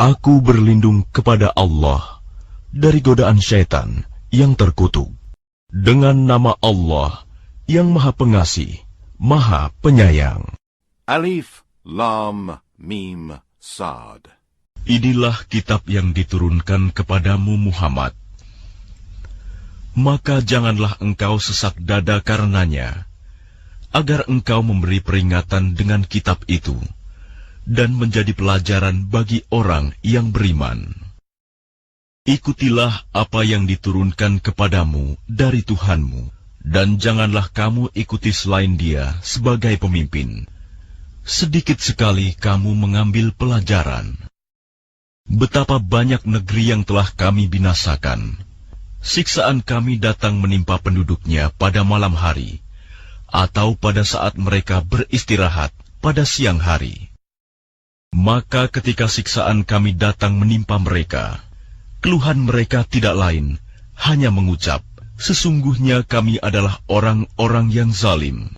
Aku berlindung kepada Allah dari godaan syaitan yang terkutuk. Dengan nama Allah yang Maha Pengasih, Maha Penyayang. Alif, Lam, Mim, Sad. Inilah kitab yang diturunkan kepadamu Muhammad. Maka janganlah engkau sesak dada karenanya, agar engkau memberi peringatan dengan kitab itu, dan menjadi pelajaran bagi orang yang beriman. Ikutilah apa yang diturunkan kepadamu dari Tuhanmu, dan janganlah kamu ikuti selain Dia sebagai pemimpin. Sedikit sekali kamu mengambil pelajaran. Betapa banyak negeri yang telah kami binasakan. Siksaan kami datang menimpa penduduknya pada malam hari, atau pada saat mereka beristirahat pada siang hari. Maka ketika siksaan kami datang menimpa mereka, keluhan mereka tidak lain, hanya mengucap, sesungguhnya kami adalah orang-orang yang zalim.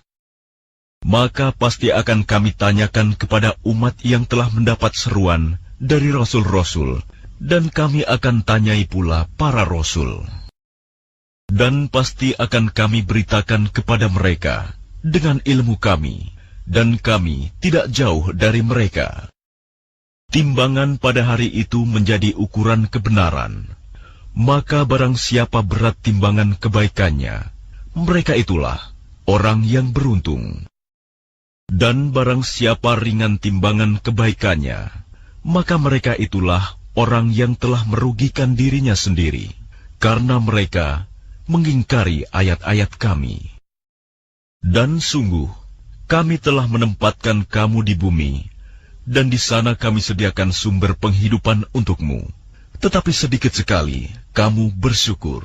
Maka pasti akan kami tanyakan kepada umat yang telah mendapat seruan dari rasul-rasul, dan kami akan tanyai pula para rasul. Dan pasti akan kami beritakan kepada mereka dengan ilmu kami, dan kami tidak jauh dari mereka. Timbangan pada hari itu menjadi ukuran kebenaran. Maka barang siapa berat timbangan kebaikannya, mereka itulah orang yang beruntung. Dan barang siapa ringan timbangan kebaikannya, maka mereka itulah orang yang telah merugikan dirinya sendiri, karena mereka mengingkari ayat-ayat kami. Dan sungguh, kami telah menempatkan kamu di bumi, dan di sana kami sediakan sumber penghidupan untukmu, tetapi sedikit sekali kamu bersyukur.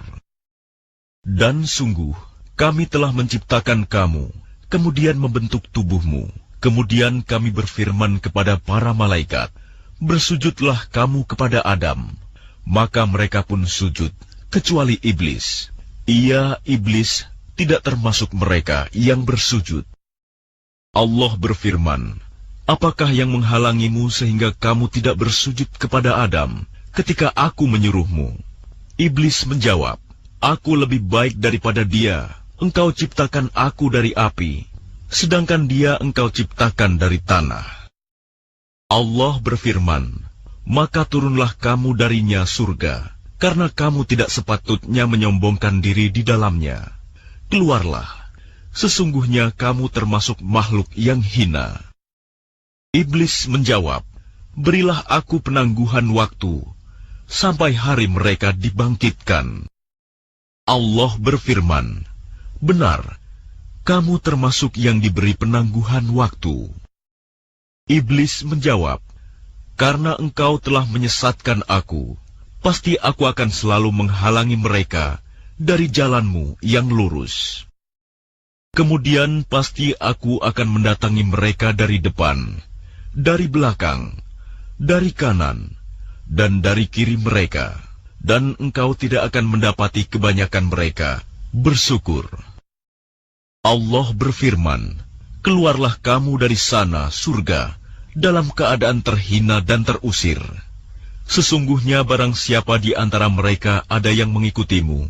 Dan sungguh, kami telah menciptakan kamu, kemudian membentuk tubuhmu, kemudian kami berfirman kepada para malaikat, bersujudlah kamu kepada Adam. Maka mereka pun sujud, kecuali iblis. Ia, iblis, tidak termasuk mereka yang bersujud. Allah berfirman, apakah yang menghalangimu sehingga kamu tidak bersujud kepada Adam ketika aku menyuruhmu? Iblis menjawab, aku lebih baik daripada dia. Engkau ciptakan aku dari api, sedangkan dia engkau ciptakan dari tanah. Allah berfirman, maka turunlah kamu darinya surga, karena kamu tidak sepatutnya menyombongkan diri di dalamnya. Keluarlah, sesungguhnya kamu termasuk makhluk yang hina. Iblis menjawab, berilah aku penangguhan waktu, sampai hari mereka dibangkitkan. Allah berfirman, benar, kamu termasuk yang diberi penangguhan waktu. Iblis menjawab, karena engkau telah menyesatkan aku, pasti aku akan selalu menghalangi mereka dari jalanmu yang lurus. Kemudian pasti aku akan mendatangi mereka dari depan, dari belakang, dari kanan, dan dari kiri mereka, dan engkau tidak akan mendapati kebanyakan mereka bersyukur. Allah berfirman, keluarlah kamu dari sana, surga, dalam keadaan terhina dan terusir. Sesungguhnya barang siapa di antara mereka ada yang mengikutimu,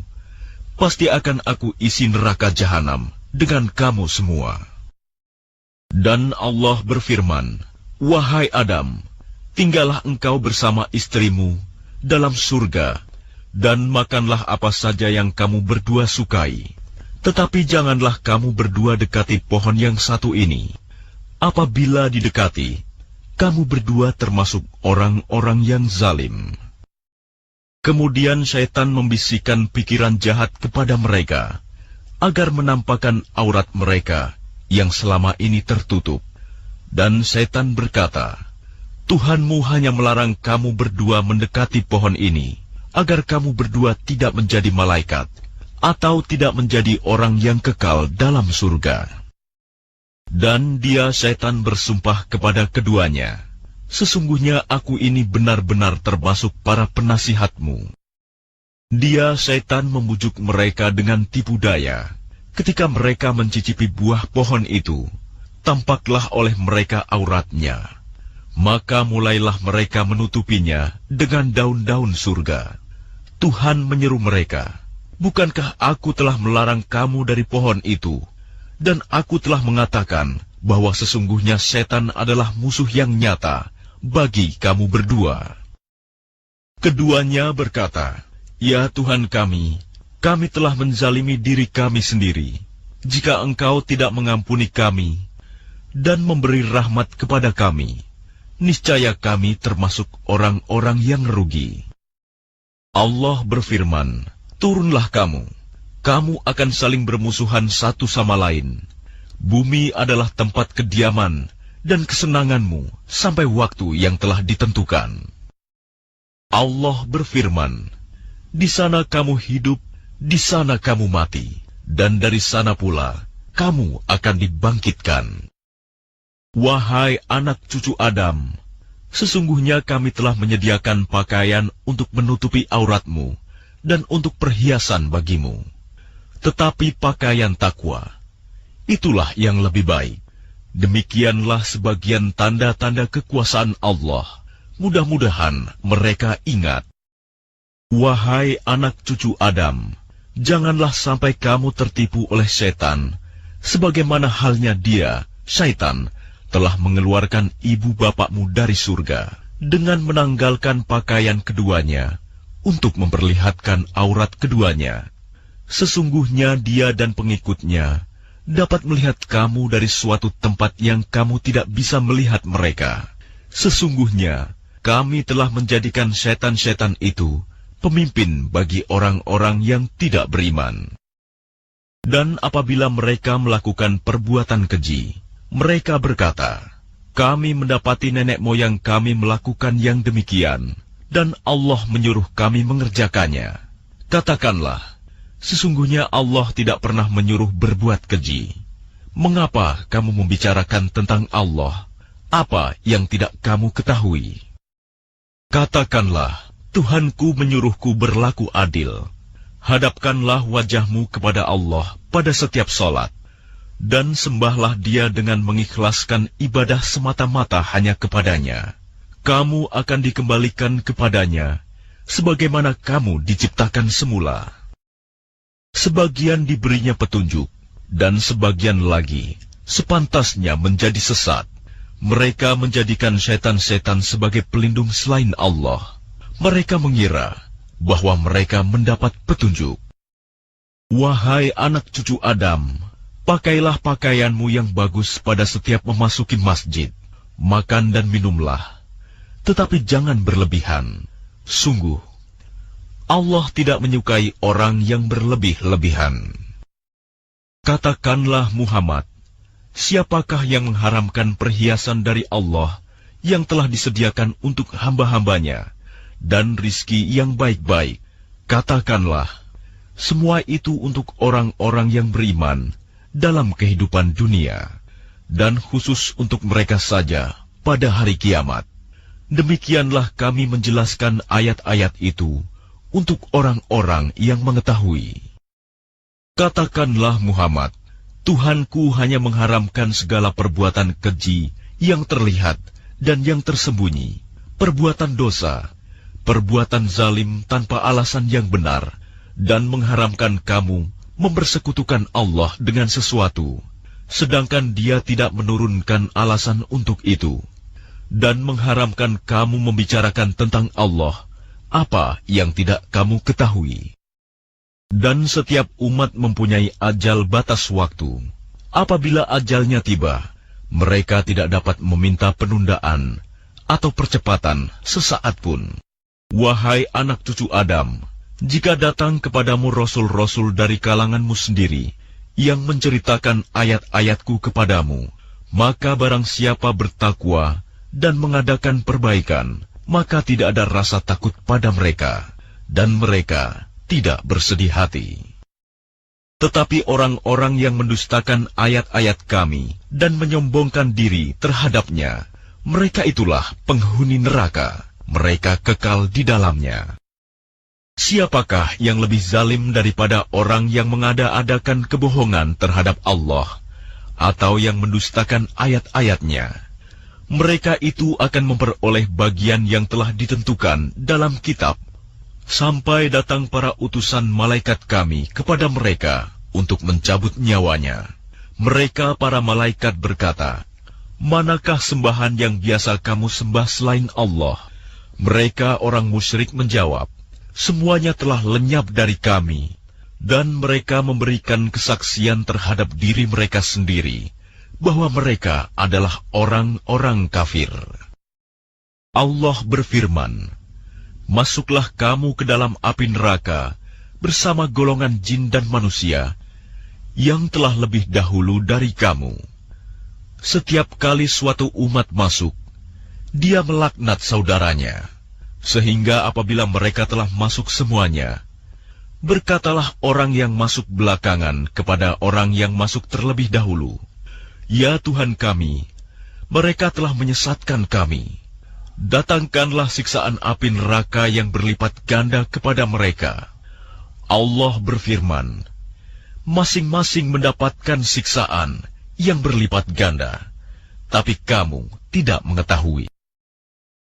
pasti akan aku isi neraka jahanam dengan kamu semua. Dan Allah berfirman, wahai Adam, tinggallah engkau bersama istrimu dalam surga, dan makanlah apa saja yang kamu berdua sukai. Tetapi janganlah kamu berdua dekati pohon yang satu ini. Apabila didekati, kamu berdua termasuk orang-orang yang zalim. Kemudian syaitan membisikkan pikiran jahat kepada mereka, agar menampakkan aurat mereka yang selama ini tertutup. Dan syaitan berkata, Tuhanmu hanya melarang kamu berdua mendekati pohon ini, agar kamu berdua tidak menjadi malaikat, atau tidak menjadi orang yang kekal dalam surga. Dan dia syaitan bersumpah kepada keduanya, sesungguhnya aku ini benar-benar termasuk para penasihatmu. Dia syaitan membujuk mereka dengan tipu daya. Ketika mereka mencicipi buah pohon itu, tampaklah oleh mereka auratnya. Maka mulailah mereka menutupinya dengan daun-daun surga. Tuhan menyeru mereka, "Bukankah aku telah melarang kamu dari pohon itu? Dan aku telah mengatakan bahwa sesungguhnya setan adalah musuh yang nyata bagi kamu berdua." Keduanya berkata, "Ya Tuhan kami telah menzalimi diri kami sendiri. Jika Engkau tidak mengampuni kami dan memberi rahmat kepada kami, niscaya kami termasuk orang-orang yang rugi." Allah berfirman, "Turunlah kamu akan saling bermusuhan satu sama lain. Bumi adalah tempat kediaman dan kesenanganmu sampai waktu yang telah ditentukan." Allah berfirman, "Di sana kamu hidup, di sana kamu mati, dan dari sana pula kamu akan dibangkitkan." Wahai anak cucu Adam, sesungguhnya kami telah menyediakan pakaian untuk menutupi auratmu dan untuk perhiasan bagimu. Tetapi pakaian takwa, itulah yang lebih baik. Demikianlah sebagian tanda-tanda kekuasaan Allah. Mudah-mudahan mereka ingat. Wahai anak cucu Adam, janganlah sampai kamu tertipu oleh setan, sebagaimana halnya dia, syaitan, telah mengeluarkan ibu bapakmu dari surga dengan menanggalkan pakaian keduanya untuk memperlihatkan aurat keduanya. Sesungguhnya dia dan pengikutnya dapat melihat kamu dari suatu tempat yang kamu tidak bisa melihat mereka. Sesungguhnya kami telah menjadikan setan-setan itu pemimpin bagi orang-orang yang tidak beriman. Dan apabila mereka melakukan perbuatan keji, mereka berkata, "Kami mendapati nenek moyang kami melakukan yang demikian, dan Allah menyuruh kami mengerjakannya." Katakanlah, sesungguhnya Allah tidak pernah menyuruh berbuat keji. Mengapa kamu membicarakan tentang Allah apa yang tidak kamu ketahui? Katakanlah, Tuhanku menyuruhku berlaku adil. Hadapkanlah wajahmu kepada Allah pada setiap salat, dan sembahlah Dia dengan mengikhlaskan ibadah semata-mata hanya kepadanya. Kamu akan dikembalikan kepadanya, sebagaimana kamu diciptakan semula. Sebagian diberinya petunjuk, dan sebagian lagi sepantasnya menjadi sesat. Mereka menjadikan setan-setan sebagai pelindung selain Allah. Mereka mengira bahwa mereka mendapat petunjuk. Wahai anak cucu Adam, pakailah pakaianmu yang bagus pada setiap memasuki masjid. Makan dan minumlah, tetapi jangan berlebihan. Sungguh, Allah tidak menyukai orang yang berlebih-lebihan. Katakanlah Muhammad, siapakah yang mengharamkan perhiasan dari Allah yang telah disediakan untuk hamba-hambanya dan rizki yang baik-baik? Katakanlah, semua itu untuk orang-orang yang beriman dalam kehidupan dunia, dan khusus untuk mereka saja pada hari kiamat. Demikianlah kami menjelaskan ayat-ayat itu untuk orang-orang yang mengetahui. Katakanlah Muhammad, Tuhanku hanya mengharamkan segala perbuatan keji yang terlihat dan yang tersembunyi, perbuatan dosa, perbuatan zalim tanpa alasan yang benar, dan mengharamkan kamu mempersekutukan Allah dengan sesuatu, sedangkan Dia tidak menurunkan alasan untuk itu, dan mengharamkan kamu membicarakan tentang Allah apa yang tidak kamu ketahui. Dan setiap umat mempunyai ajal batas waktu. Apabila ajalnya tiba, mereka tidak dapat meminta penundaan atau percepatan sesaat pun. Wahai anak cucu Adam, jika datang kepadamu rasul-rasul dari kalanganmu sendiri yang menceritakan ayat-ayatku kepadamu, maka barang siapa bertakwa dan mengadakan perbaikan, maka tidak ada rasa takut pada mereka, dan mereka tidak bersedih hati. Tetapi orang-orang yang mendustakan ayat-ayat kami dan menyombongkan diri terhadapnya, mereka itulah penghuni neraka, mereka kekal di dalamnya. Siapakah yang lebih zalim daripada orang yang mengada-adakan kebohongan terhadap Allah, atau yang mendustakan ayat-ayatnya? mereka itu akan memperoleh bagian yang telah ditentukan dalam kitab, sampai datang para utusan malaikat kami kepada mereka untuk mencabut nyawanya. Mereka para malaikat berkata, "Manakah sembahan yang biasa kamu sembah selain Allah?" Mereka orang musyrik menjawab, "Semuanya telah lenyap dari kami." Dan mereka memberikan kesaksian terhadap diri mereka sendiri, bahwa mereka adalah orang-orang kafir. Allah berfirman, "Masuklah kamu ke dalam api neraka bersama golongan jin dan manusia yang telah lebih dahulu dari kamu. Setiap kali suatu umat masuk, dia melaknat saudaranya, sehingga apabila mereka telah masuk semuanya, berkatalah orang yang masuk belakangan kepada orang yang masuk terlebih dahulu, 'Ya Tuhan kami, mereka telah menyesatkan kami. Datangkanlah siksaan api neraka yang berlipat ganda kepada mereka.' Allah berfirman, masing-masing mendapatkan siksaan yang berlipat ganda, tapi kamu tidak mengetahui.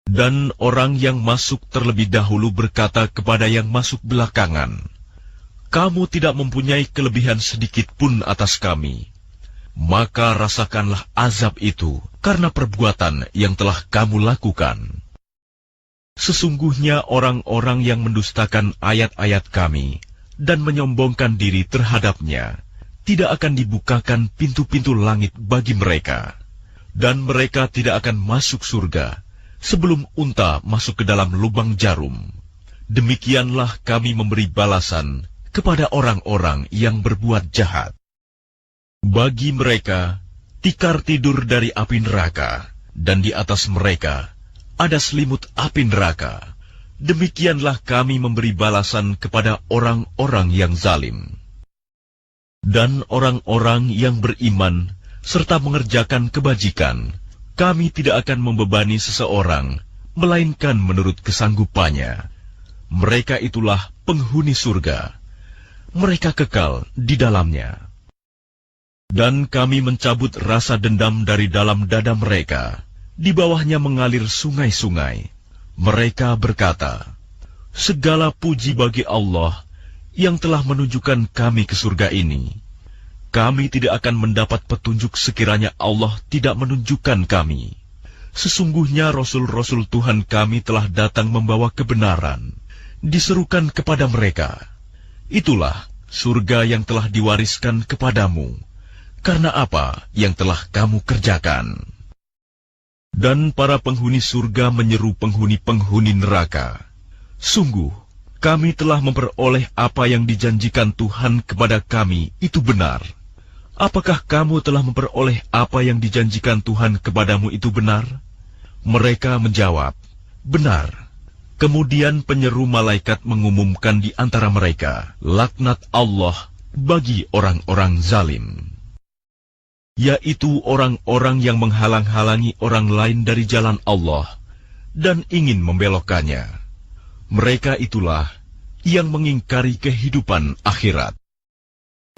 Dan orang yang masuk terlebih dahulu berkata kepada yang masuk belakangan, 'Kamu tidak mempunyai kelebihan sedikit pun atas kami. Maka rasakanlah azab itu karena perbuatan yang telah kamu lakukan.' Sesungguhnya orang-orang yang mendustakan ayat-ayat kami dan menyombongkan diri terhadapnya, tidak akan dibukakan pintu-pintu langit bagi mereka, dan mereka tidak akan masuk surga sebelum unta masuk ke dalam lubang jarum. Demikianlah kami memberi balasan kepada orang-orang yang berbuat jahat. Bagi mereka, tikar tidur dari api neraka, dan di atas mereka ada selimut api neraka. Demikianlah kami memberi balasan kepada orang-orang yang zalim. Dan orang-orang yang beriman serta mengerjakan kebajikan, kami tidak akan membebani seseorang, melainkan menurut kesanggupannya. Mereka itulah penghuni surga. Mereka kekal di dalamnya. Dan kami mencabut rasa dendam dari dalam dada mereka. Di bawahnya mengalir sungai-sungai. Mereka berkata, "Segala puji bagi Allah yang telah menunjukkan kami ke surga ini. Kami tidak akan mendapat petunjuk sekiranya Allah tidak menunjukkan kami. Sesungguhnya Rasul-Rasul Tuhan kami telah datang membawa kebenaran. Diserukan kepada mereka, itulah surga yang telah diwariskan kepadamu, karena apa yang telah kamu kerjakan." Dan para penghuni surga menyeru penghuni-penghuni neraka, "Sungguh, kami telah memperoleh apa yang dijanjikan Tuhan kepada kami itu benar. Apakah kamu telah memperoleh apa yang dijanjikan Tuhan kepadamu itu benar?" Mereka menjawab, "Benar." Kemudian penyeru malaikat mengumumkan di antara mereka, laknat Allah bagi orang-orang zalim, yaitu orang-orang yang menghalang-halangi orang lain dari jalan Allah dan ingin membelokkannya. Mereka itulah yang mengingkari kehidupan akhirat.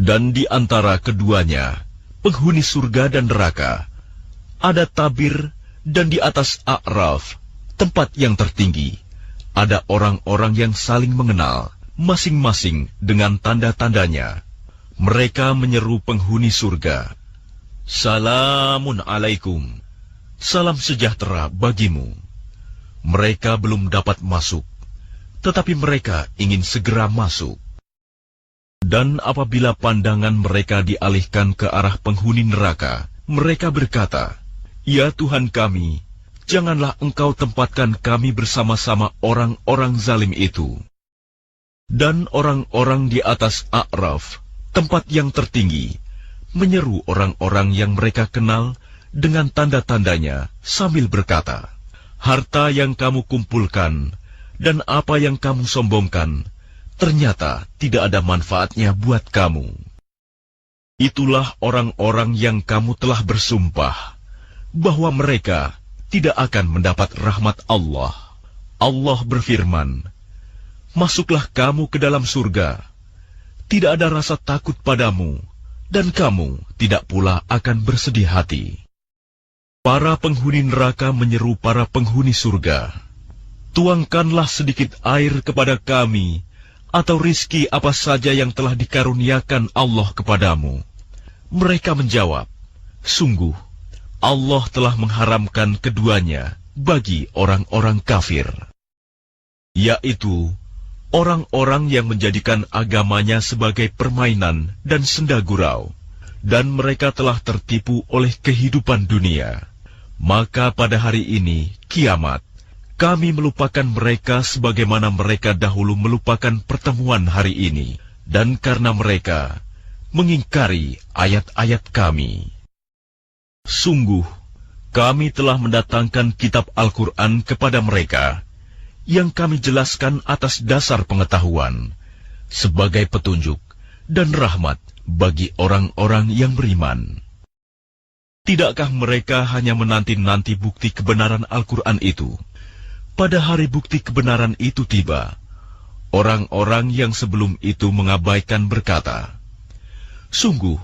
Dan di antara keduanya, penghuni surga dan neraka, ada tabir, dan di atas A'raf, tempat yang tertinggi, ada orang-orang yang saling mengenal, masing-masing dengan tanda-tandanya. Mereka menyeru penghuni surga, "Salamun alaikum, salam sejahtera bagimu." Mereka belum dapat masuk, tetapi mereka ingin segera masuk. Dan apabila pandangan mereka dialihkan ke arah penghuni neraka, mereka berkata, "Ya Tuhan kami, janganlah Engkau tempatkan kami bersama-sama orang-orang zalim itu." Dan orang-orang di atas A'raf, tempat yang tertinggi, menyeru orang-orang yang mereka kenal dengan tanda-tandanya sambil berkata, "Harta yang kamu kumpulkan dan apa yang kamu sombongkan, ternyata tidak ada manfaatnya buat kamu. Itulah orang-orang yang kamu telah bersumpah bahwa mereka tidak akan mendapat rahmat Allah." Allah berfirman, "Masuklah kamu ke dalam surga. Tidak ada rasa takut padamu, dan kamu tidak pula akan bersedih hati." Para penghuni neraka menyeru para penghuni surga, "Tuangkanlah sedikit air kepada kami, atau rizki apa saja yang telah dikaruniakan Allah kepadamu." Mereka menjawab, "Sungguh, Allah telah mengharamkan keduanya bagi orang-orang kafir, yaitu orang-orang yang menjadikan agamanya sebagai permainan dan senda gurau, dan mereka telah tertipu oleh kehidupan dunia. Maka pada hari ini, kiamat, kami melupakan mereka sebagaimana mereka dahulu melupakan pertemuan hari ini, dan karena mereka mengingkari ayat-ayat kami. Sungguh, kami telah mendatangkan kitab Al-Quran kepada mereka, yang kami jelaskan atas dasar pengetahuan, sebagai petunjuk dan rahmat bagi orang-orang yang beriman. Tidakkah mereka hanya menanti-nanti bukti kebenaran Al-Quran itu? Pada hari bukti kebenaran itu tiba, orang-orang yang sebelum itu mengabaikan berkata, "Sungguh,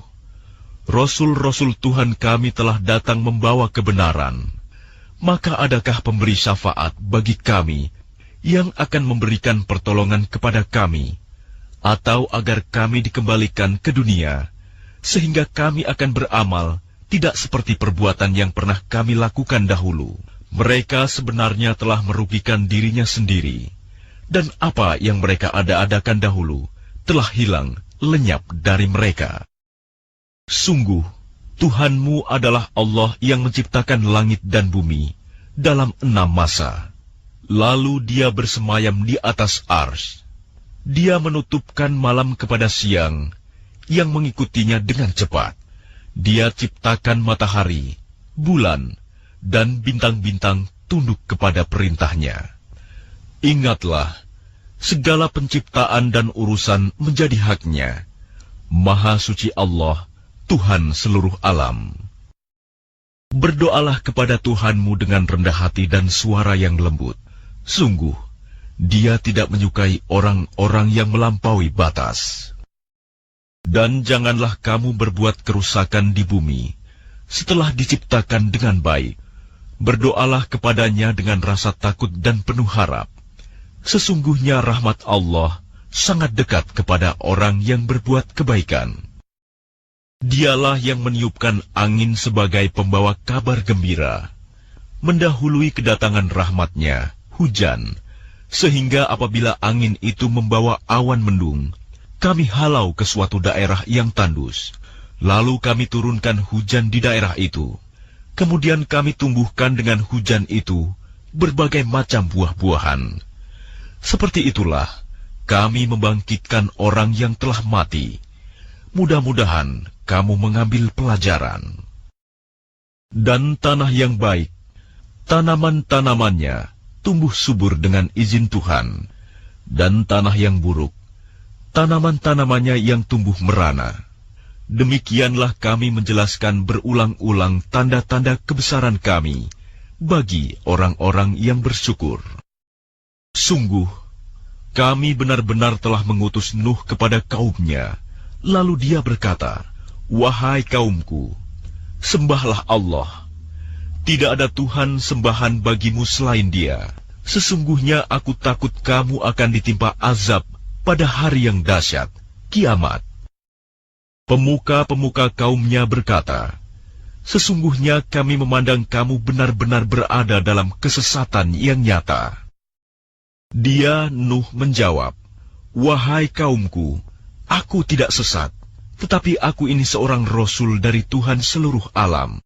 Rasul-Rasul Tuhan kami telah datang membawa kebenaran. Maka adakah pemberi syafaat bagi kami yang akan memberikan pertolongan kepada kami, atau agar kami dikembalikan ke dunia, sehingga kami akan beramal tidak seperti perbuatan yang pernah kami lakukan dahulu?" Mereka sebenarnya telah merugikan dirinya sendiri, dan apa yang mereka ada-adakan dahulu telah hilang lenyap dari mereka. Sungguh, Tuhanmu adalah Allah yang menciptakan langit dan bumi dalam 6 masa. Lalu Dia bersemayam di atas Arsy. Dia menutupkan malam kepada siang, yang mengikutinya dengan cepat. Dia ciptakan matahari, bulan, dan bintang-bintang tunduk kepada perintahnya. Ingatlah, segala penciptaan dan urusan menjadi haknya. Maha suci Allah, Tuhan seluruh alam. Berdoalah kepada Tuhanmu dengan rendah hati dan suara yang lembut. Sungguh, Dia tidak menyukai orang-orang yang melampaui batas. Dan janganlah kamu berbuat kerusakan di bumi setelah diciptakan dengan baik. Berdoalah kepadanya dengan rasa takut dan penuh harap. Sesungguhnya rahmat Allah sangat dekat kepada orang yang berbuat kebaikan. Dialah yang meniupkan angin sebagai pembawa kabar gembira, mendahului kedatangan rahmatnya, hujan, sehingga apabila angin itu membawa awan mendung, kami halau ke suatu daerah yang tandus, lalu kami turunkan hujan di daerah itu. Kemudian kami tumbuhkan dengan hujan itu berbagai macam buah-buahan. Seperti itulah kami membangkitkan orang yang telah mati. Mudah-mudahan kamu mengambil pelajaran. Dan tanah yang baik, tanaman-tanamannya tumbuh subur dengan izin Tuhan. Dan tanah yang buruk, tanaman-tanamannya yang tumbuh merana. Demikianlah kami menjelaskan berulang-ulang tanda-tanda kebesaran kami bagi orang-orang yang bersyukur. Sungguh, kami benar-benar telah mengutus Nuh kepada kaumnya. Lalu dia berkata, "Wahai kaumku, sembahlah Allah. Tidak ada Tuhan sembahan bagimu selain Dia. Sesungguhnya aku takut kamu akan ditimpa azab pada hari yang dahsyat, kiamat." Pemuka-pemuka kaumnya berkata, "Sesungguhnya kami memandang kamu benar-benar berada dalam kesesatan yang nyata." Dia, Nuh, menjawab, "Wahai kaumku, aku tidak sesat, tetapi aku ini seorang Rasul dari Tuhan seluruh alam.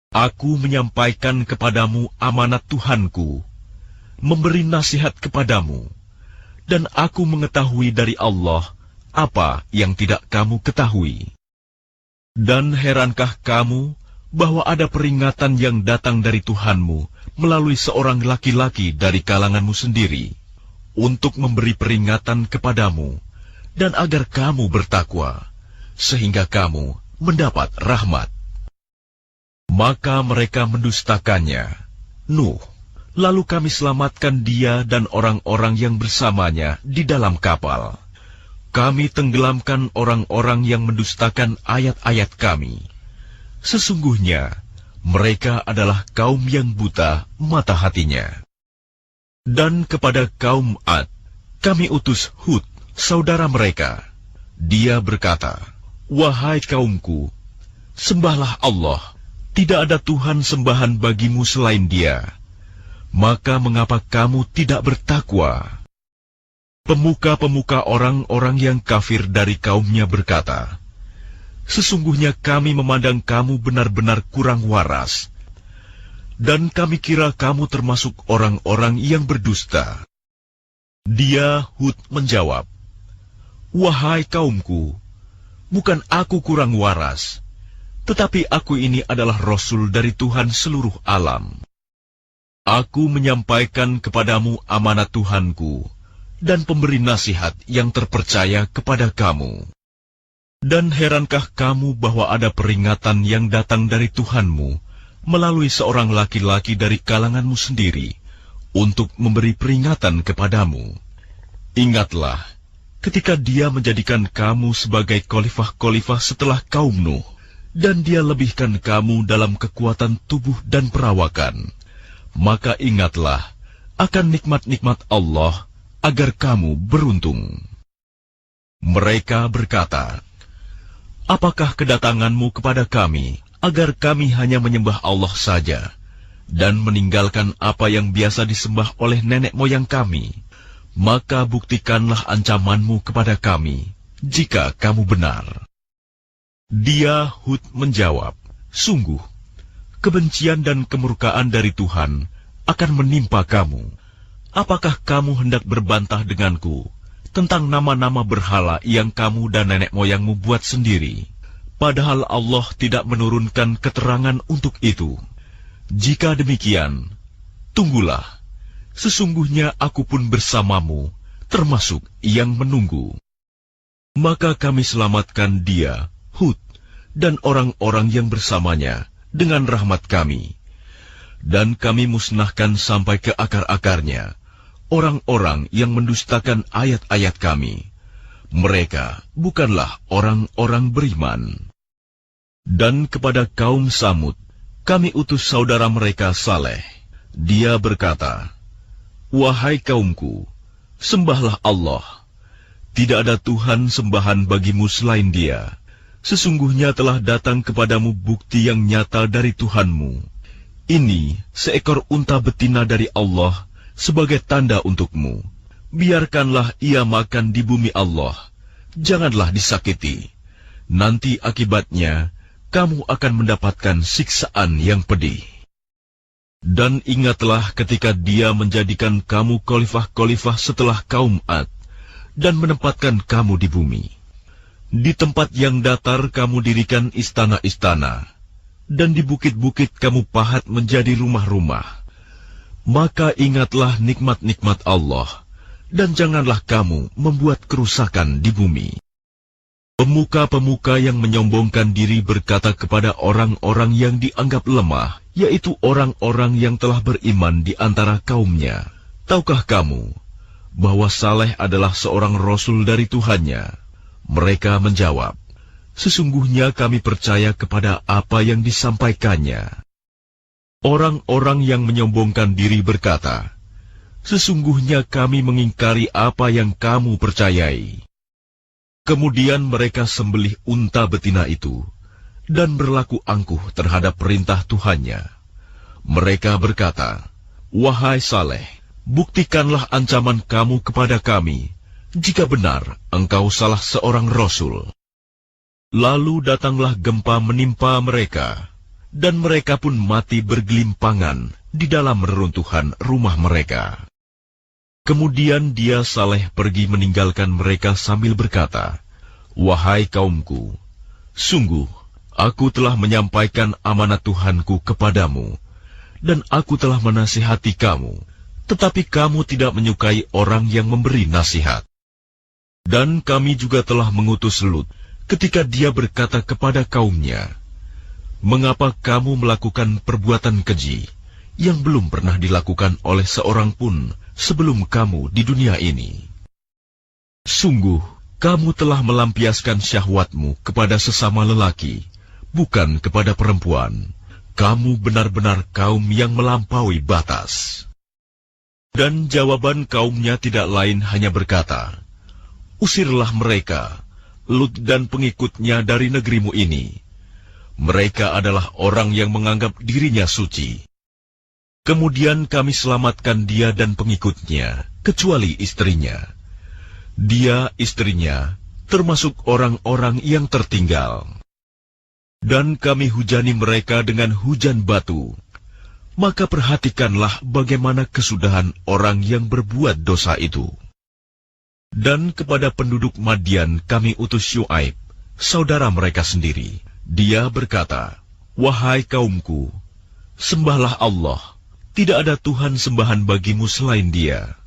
Aku menyampaikan kepadamu amanat Tuhanku, memberi nasihat kepadamu, dan aku mengetahui dari Allah apa yang tidak kamu ketahui. Dan herankah kamu bahwa ada peringatan yang datang dari Tuhanmu melalui seorang laki-laki dari kalanganmu sendiri, untuk memberi peringatan kepadamu, dan agar kamu bertakwa, sehingga kamu mendapat rahmat?" Maka mereka mendustakannya, Nuh. Lalu kami selamatkan dia dan orang-orang yang bersamanya di dalam kapal. Kami tenggelamkan orang-orang yang mendustakan ayat-ayat kami. Sesungguhnya, Mereka adalah kaum yang buta mata hatinya. Dan kepada kaum Ad, kami utus Hud, saudara mereka. Dia berkata, "Wahai kaumku, sembahlah Allah, tidak ada Tuhan sembahan bagimu selain Dia. Maka mengapa kamu tidak bertakwa?" Pemuka-pemuka orang-orang yang kafir dari kaumnya berkata, "Sesungguhnya kami memandang kamu benar-benar kurang waras, dan kami kira kamu termasuk orang-orang yang berdusta." Dia, Hud, menjawab, "Wahai kaumku, bukan aku kurang waras, tetapi aku ini adalah Rasul dari Tuhan seluruh alam. Aku menyampaikan kepadamu amanat Tuhanku, dan pemberi nasihat yang terpercaya kepada kamu. Dan herankah kamu bahwa ada peringatan yang datang dari Tuhanmu melalui seorang laki-laki dari kalanganmu sendiri untuk memberi peringatan kepadamu? Ingatlah, ketika Dia menjadikan kamu sebagai khalifah-khalifah setelah kaum Nuh, dan Dia lebihkan kamu dalam kekuatan tubuh dan perawakan, maka ingatlah akan nikmat-nikmat Allah agar kamu beruntung." Mereka berkata, "Apakah kedatanganmu kepada kami agar kami hanya menyembah Allah saja dan meninggalkan apa yang biasa disembah oleh nenek moyang kami? Maka buktikanlah ancamanmu kepada kami jika kamu benar." Dia, Hud, menjawab, "Sungguh, kebencian dan kemurkaan dari Tuhan akan menimpa kamu. Apakah kamu hendak berbantah denganku tentang nama-nama berhala yang kamu dan nenek moyangmu buat sendiri, padahal Allah tidak menurunkan keterangan untuk itu? Jika demikian, tunggulah, sesungguhnya aku pun bersamamu, termasuk yang menunggu." Maka kami selamatkan dia, Hud, dan orang-orang yang bersamanya dengan rahmat kami, dan kami musnahkan sampai ke akar-akarnya orang-orang yang mendustakan ayat-ayat kami. Mereka bukanlah orang-orang beriman. Dan kepada kaum Samud, kami utus saudara mereka Saleh. Dia berkata, "Wahai kaumku, sembahlah Allah. Tidak ada Tuhan sembahan bagimu selain Dia. Sesungguhnya telah datang kepadamu bukti yang nyata dari Tuhanmu. Ini seekor unta betina dari Allah sebagai tanda untukmu. Biarkanlah ia makan di bumi Allah. Janganlah disakiti. Nanti akibatnya, kamu akan mendapatkan siksaan yang pedih." Dan ingatlah ketika Dia menjadikan kamu khalifah-khalifah setelah kaum Ad, dan menempatkan kamu di bumi. Di tempat yang datar kamu dirikan istana-istana, dan di bukit-bukit kamu pahat menjadi rumah-rumah. Maka ingatlah nikmat-nikmat Allah, dan janganlah kamu membuat kerusakan di bumi. Pemuka-pemuka yang menyombongkan diri berkata kepada orang-orang yang dianggap lemah, yaitu orang-orang yang telah beriman di antara kaumnya, "Tahukah kamu bahwa Saleh adalah seorang Rasul dari Tuhannya?" Mereka menjawab, "Sesungguhnya kami percaya kepada apa yang disampaikannya." Orang-orang yang menyombongkan diri berkata, "Sesungguhnya kami mengingkari apa yang kamu percayai." Kemudian mereka sembelih unta betina itu, dan berlaku angkuh terhadap perintah Tuhannya. Mereka berkata, "Wahai Saleh, buktikanlah ancaman kamu kepada kami, jika benar engkau salah seorang Rasul." Lalu datanglah gempa menimpa mereka, dan mereka pun mati bergelimpangan di dalam reruntuhan rumah mereka. Kemudian Dia, Saleh, pergi meninggalkan mereka sambil berkata, "Wahai kaumku, sungguh aku telah menyampaikan amanat Tuhanku kepadamu, dan aku telah menasihati kamu, tetapi kamu tidak menyukai orang yang memberi nasihat. Dan kami juga telah mengutus Lut ketika dia berkata kepada kaumnya, 'Mengapa kamu melakukan perbuatan keji yang belum pernah dilakukan oleh seorang pun sebelum kamu di dunia ini? Sungguh, kamu telah melampiaskan syahwatmu kepada sesama lelaki, bukan kepada perempuan, kamu benar-benar kaum yang melampaui batas." Dan jawaban kaumnya tidak lain hanya berkata, "Usirlah mereka, Lut dan pengikutnya dari negerimu ini. Mereka adalah orang yang menganggap dirinya suci." Kemudian kami selamatkan dia dan pengikutnya, kecuali istrinya. Dia, istrinya, termasuk orang-orang yang tertinggal. Dan kami hujani mereka dengan hujan batu. Maka perhatikanlah bagaimana kesudahan orang yang berbuat dosa itu. Dan kepada penduduk Madian kami utus Syuaib, saudara mereka sendiri. Dia berkata, "Wahai kaumku, sembahlah Allah. Tidak ada Tuhan sembahan bagimu selain Dia.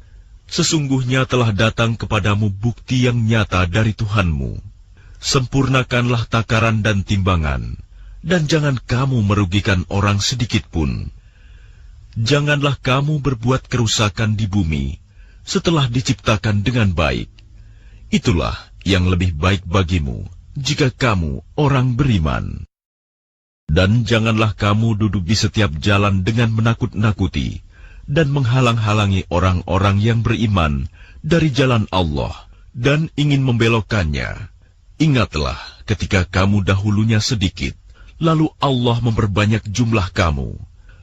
Sesungguhnya telah datang kepadamu bukti yang nyata dari Tuhanmu. Sempurnakanlah takaran dan timbangan, dan jangan kamu merugikan orang sedikit pun. Janganlah kamu berbuat kerusakan di bumi setelah diciptakan dengan baik. Itulah yang lebih baik bagimu jika kamu orang beriman. Dan janganlah kamu duduk di setiap jalan dengan menakut-nakuti dan menghalang-halangi orang-orang yang beriman dari jalan Allah dan ingin membelokkannya. Ingatlah ketika kamu dahulunya sedikit, lalu Allah memperbanyak jumlah kamu.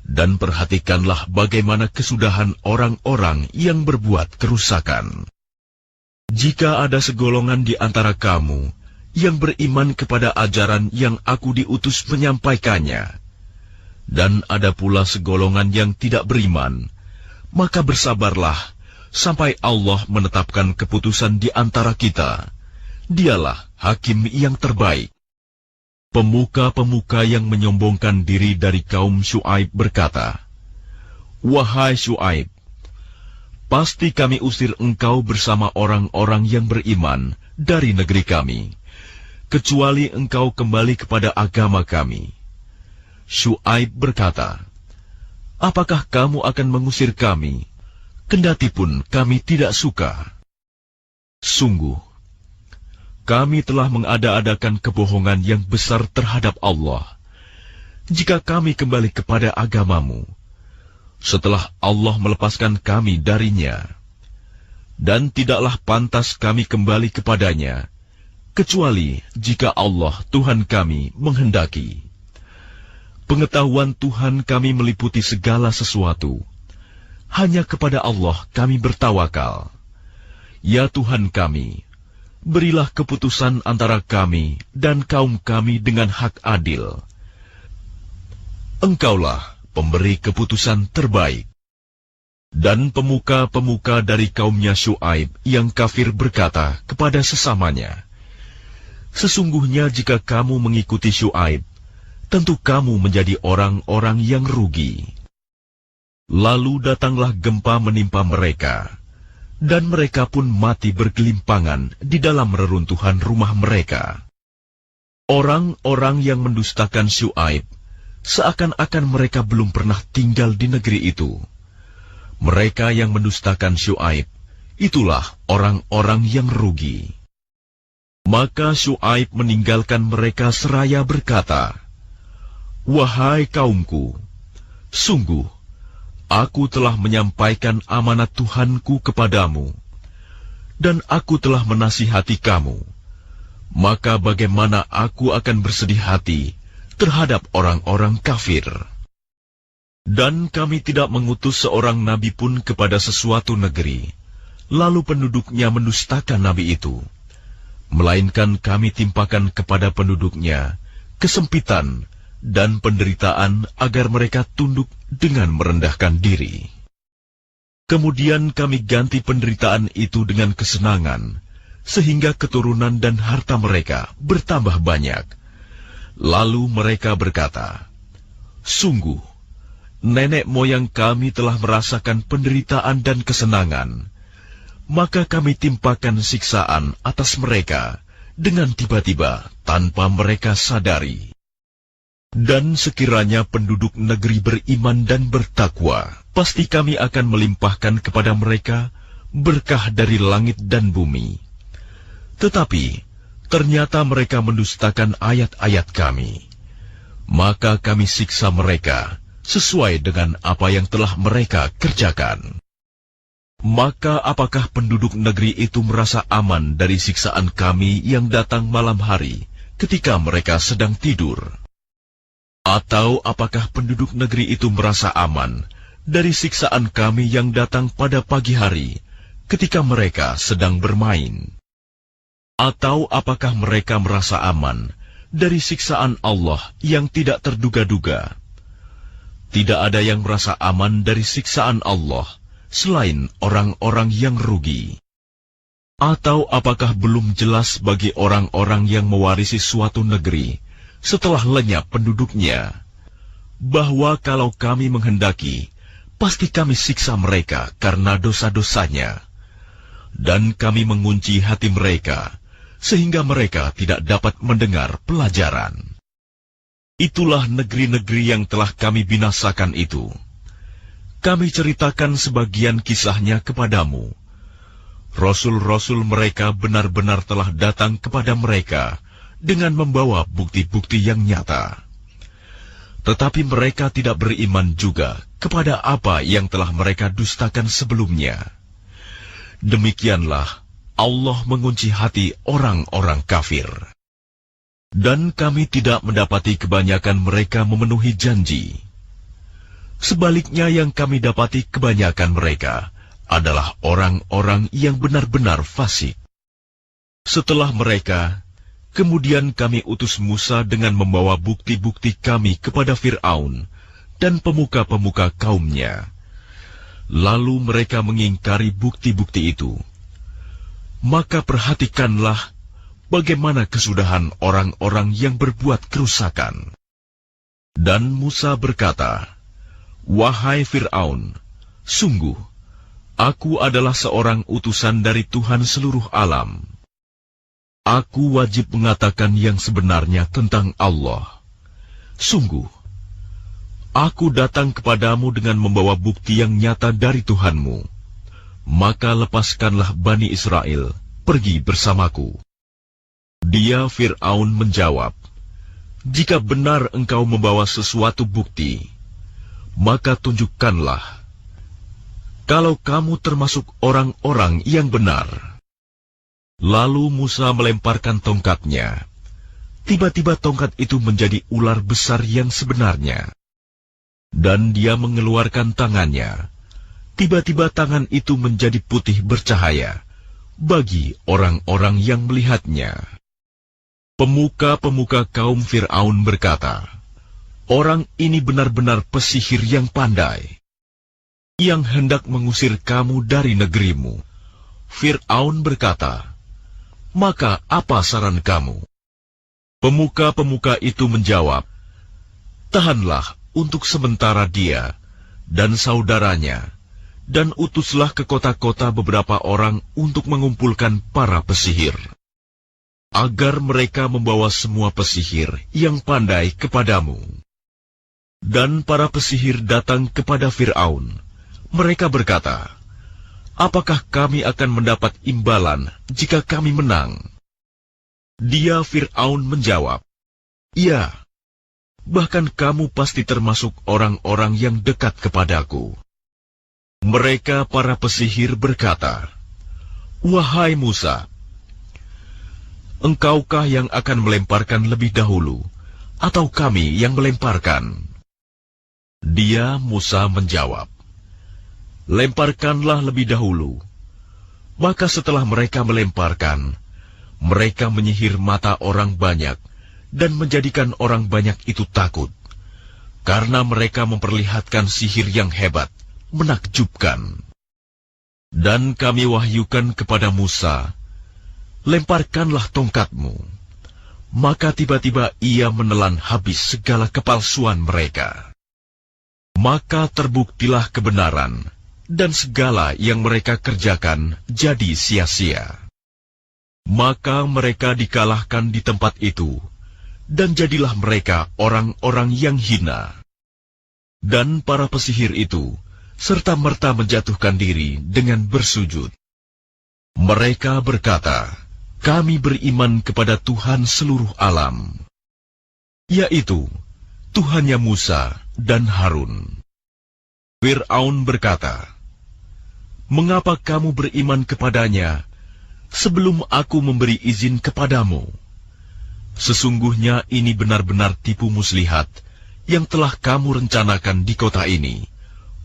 Dan perhatikanlah bagaimana kesudahan orang-orang yang berbuat kerusakan. Jika ada segolongan di antara kamu yang beriman kepada ajaran yang aku diutus menyampaikannya, dan ada pula segolongan yang tidak beriman, maka bersabarlah sampai Allah menetapkan keputusan di antara kita. Dialah hakim yang terbaik. Pemuka-pemuka yang menyombongkan diri dari kaum Syuaib berkata, "Wahai Syuaib, pasti kami usir engkau bersama orang-orang yang beriman dari negeri kami, kecuali engkau kembali kepada agama kami." Syuaib berkata, "Apakah kamu akan mengusir kami, kendati pun kami tidak suka? Sungguh, kami telah mengada-adakan kebohongan yang besar terhadap Allah, jika kami kembali kepada agamamu, setelah Allah melepaskan kami darinya. Dan tidaklah pantas kami kembali kepadanya, kecuali jika Allah Tuhan kami menghendaki. Pengetahuan Tuhan kami meliputi segala sesuatu. Hanya kepada Allah kami bertawakal. Ya Tuhan kami, berilah keputusan antara kami dan kaum kami dengan hak adil. Engkaulah pemberi keputusan terbaik." Dan pemuka-pemuka dari kaumnya Syuaib yang kafir berkata kepada sesamanya, "Sesungguhnya jika kamu mengikuti Syuaib, tentu kamu menjadi orang-orang yang rugi." Lalu datanglah gempa menimpa mereka, dan mereka pun mati bergelimpangan di dalam reruntuhan rumah mereka. Orang-orang yang mendustakan Syuaib, seakan-akan mereka belum pernah tinggal di negeri itu. Mereka yang mendustakan Syuaib, itulah orang-orang yang rugi. Maka Syuaib meninggalkan mereka seraya berkata, "Wahai kaumku, sungguh, aku telah menyampaikan amanat Tuhanku kepadamu, dan aku telah menasihati kamu. Maka bagaimana aku akan bersedih hati terhadap orang-orang kafir? Dan kami tidak mengutus seorang nabi pun kepada sesuatu negeri, lalu penduduknya mendustakan nabi itu. Melainkan kami timpakan kepada penduduknya kesempitan dan penderitaan agar mereka tunduk dengan merendahkan diri. Kemudian kami ganti penderitaan itu dengan kesenangan, sehingga keturunan dan harta mereka bertambah banyak. Lalu mereka berkata, sungguh, nenek moyang kami telah merasakan penderitaan dan kesenangan, maka kami timpakan siksaan atas mereka dengan tiba-tiba tanpa mereka sadari. Dan sekiranya penduduk negeri beriman dan bertakwa, pasti kami akan melimpahkan kepada mereka berkah dari langit dan bumi. Tetapi ternyata mereka mendustakan ayat-ayat kami. maka kami siksa mereka sesuai dengan apa yang telah mereka kerjakan. Maka apakah penduduk negeri itu merasa aman dari siksaan kami yang datang malam hari ketika mereka sedang tidur? Atau apakah penduduk negeri itu merasa aman dari siksaan kami yang datang pada pagi hari ketika mereka sedang bermain? Atau apakah mereka merasa aman dari siksaan Allah yang tidak terduga-duga? Tidak ada yang merasa aman dari siksaan Allah selain orang-orang yang rugi. Atau apakah belum jelas bagi orang-orang yang mewarisi suatu negeri setelah lenyap penduduknya, bahwa kalau kami menghendaki, pasti kami siksa mereka karena dosa-dosanya, dan kami mengunci hati mereka, sehingga mereka tidak dapat mendengar pelajaran. Itulah negeri-negeri yang telah kami binasakan itu. Kami ceritakan sebagian kisahnya kepadamu. Rasul-rasul mereka benar-benar telah datang kepada mereka dengan membawa bukti-bukti yang nyata. Tetapi mereka tidak beriman juga kepada apa yang telah mereka dustakan sebelumnya. Demikianlah Allah mengunci hati orang-orang kafir. Dan kami tidak mendapati kebanyakan mereka memenuhi janji. Sebaliknya yang kami dapati kebanyakan mereka adalah orang-orang yang benar-benar fasik. Setelah mereka, kemudian kami utus Musa dengan membawa bukti-bukti kami kepada Fir'aun dan pemuka-pemuka kaumnya. Lalu mereka mengingkari bukti-bukti itu. Maka perhatikanlah bagaimana kesudahan orang-orang yang berbuat kerusakan. Dan Musa berkata, "Wahai Fir'aun, sungguh, aku adalah seorang utusan dari Tuhan seluruh alam. Aku wajib mengatakan yang sebenarnya tentang Allah. Sungguh, aku datang kepadamu dengan membawa bukti yang nyata dari Tuhanmu. Maka lepaskanlah Bani Israel, pergi bersamaku." Dia Fir'aun menjawab, "Jika benar engkau membawa sesuatu bukti, maka tunjukkanlah kalau kamu termasuk orang-orang yang benar." Lalu Musa melemparkan tongkatnya. Tiba-tiba tongkat itu menjadi ular besar yang sebenarnya. Dan dia mengeluarkan tangannya. Tiba-tiba tangan itu menjadi putih bercahaya bagi orang-orang yang melihatnya. Pemuka-pemuka kaum Fir'aun berkata, "Orang ini benar-benar pesihir yang pandai, yang hendak mengusir kamu dari negerimu." Fir'aun berkata, "Maka apa saran kamu?" Pemuka-pemuka itu menjawab, "Tahanlah untuk sementara dia dan saudaranya, dan utuslah ke kota-kota beberapa orang untuk mengumpulkan para pesihir, agar mereka membawa semua pesihir yang pandai kepadamu." Dan para pesihir datang kepada Fir'aun. Mereka berkata, "Apakah kami akan mendapat imbalan jika kami menang?" Dia Fir'aun menjawab, "Ya, bahkan kamu pasti termasuk orang-orang yang dekat kepadaku." Mereka para pesihir berkata, "Wahai Musa, engkaukah yang akan melemparkan lebih dahulu, atau kami yang melemparkan?" Dia Musa menjawab, "Lemparkanlah lebih dahulu." Maka setelah mereka melemparkan, mereka menyihir mata orang banyak dan menjadikan orang banyak itu takut, karena mereka memperlihatkan sihir yang hebat, menakjubkan. Dan kami wahyukan kepada Musa, "Lemparkanlah tongkatmu." Maka tiba-tiba ia menelan habis segala kepalsuan mereka. Maka terbuktilah kebenaran, dan segala yang mereka kerjakan jadi sia-sia. Maka mereka dikalahkan di tempat itu, dan jadilah mereka orang-orang yang hina. Dan para pesihir itu serta-merta menjatuhkan diri dengan bersujud. Mereka berkata, "Kami beriman kepada Tuhan seluruh alam, yaitu Tuhannya Musa dan Harun. Fir'aun berkata, "Mengapa kamu beriman kepadanya sebelum aku memberi izin kepadamu? Sesungguhnya ini benar-benar tipu muslihat yang telah kamu rencanakan di kota ini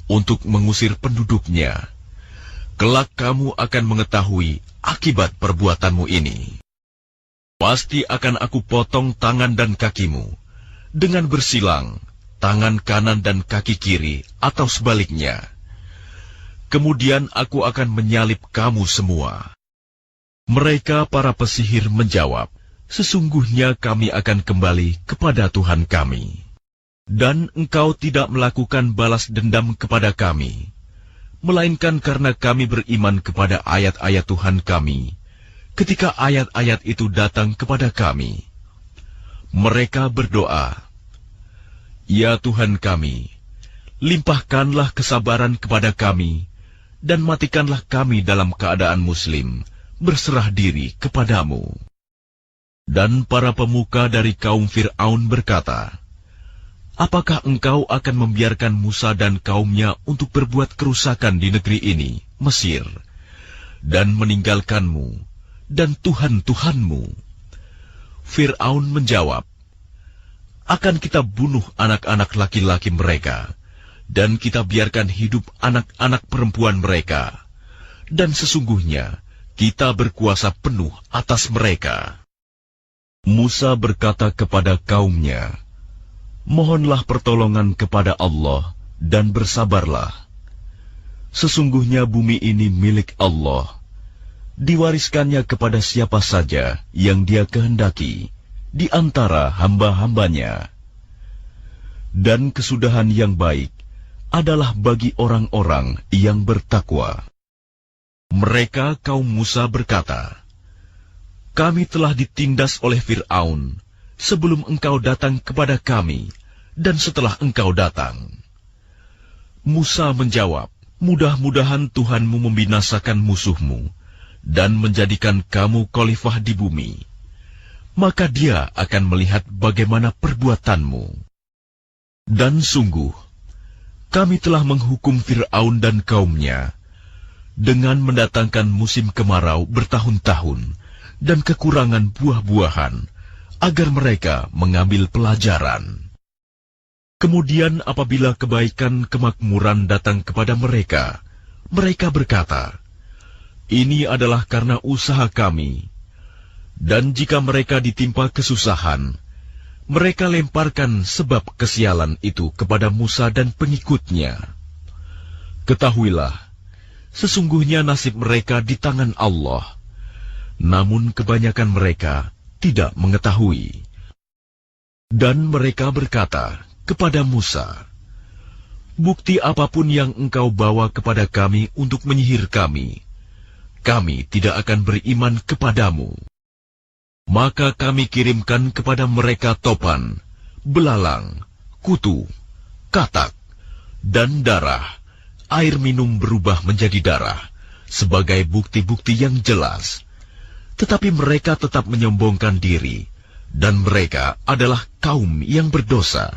untuk mengusir penduduknya. Kelak kamu akan mengetahui akibat perbuatanmu ini. Pasti akan aku potong tangan dan kakimu dengan bersilang, tangan kanan dan kaki kiri atau sebaliknya. Kemudian aku akan menyalib kamu semua." Mereka para pesihir menjawab, "Sesungguhnya kami akan kembali kepada Tuhan kami. Dan engkau tidak melakukan balas dendam kepada kami, melainkan karena kami beriman kepada ayat-ayat Tuhan kami, ketika ayat-ayat itu datang kepada kami." Mereka berdoa, "Ya Tuhan kami, limpahkanlah kesabaran kepada kami, dan matikanlah kami dalam keadaan muslim, berserah diri kepadamu." Dan para pemuka dari kaum Fir'aun berkata, "Apakah engkau akan membiarkan Musa dan kaumnya untuk berbuat kerusakan di negeri ini, Mesir, dan meninggalkanmu dan Tuhan-Tuhanmu?" Fir'aun menjawab, "Akan kita bunuh anak-anak laki-laki mereka, dan kita biarkan hidup anak-anak perempuan mereka, dan sesungguhnya kita berkuasa penuh atas mereka." Musa berkata kepada kaumnya, "Mohonlah pertolongan kepada Allah dan bersabarlah. Sesungguhnya bumi ini milik Allah, diwariskannya kepada siapa saja yang Dia kehendaki di antara hamba-hambanya. Dan kesudahan yang baik adalah bagi orang-orang yang bertakwa." Mereka kaum Musa berkata, "Kami telah ditindas oleh Fir'aun sebelum engkau datang kepada kami dan setelah engkau datang." Musa menjawab, "Mudah-mudahan Tuhanmu membinasakan musuhmu dan menjadikan kamu khalifah di bumi. Maka Dia akan melihat bagaimana perbuatanmu. Dan sungguh, kami telah menghukum Fir'aun dan kaumnya dengan mendatangkan musim kemarau bertahun-tahun dan kekurangan buah-buahan, agar mereka mengambil pelajaran. Kemudian apabila kebaikan kemakmuran datang kepada mereka, mereka berkata, 'Ini adalah karena usaha kami.' Dan jika mereka ditimpa kesusahan, mereka lemparkan sebab kesialan itu kepada Musa dan pengikutnya. Ketahuilah, sesungguhnya nasib mereka di tangan Allah, namun kebanyakan mereka tidak mengetahui." Dan mereka berkata kepada Musa, "Bukti apapun yang engkau bawa kepada kami untuk menyihir kami, kami tidak akan beriman kepadamu." Maka kami kirimkan kepada mereka topan, belalang, kutu, katak, dan darah. Air minum berubah menjadi darah, sebagai bukti-bukti yang jelas. Tetapi mereka tetap menyombongkan diri, dan mereka adalah kaum yang berdosa.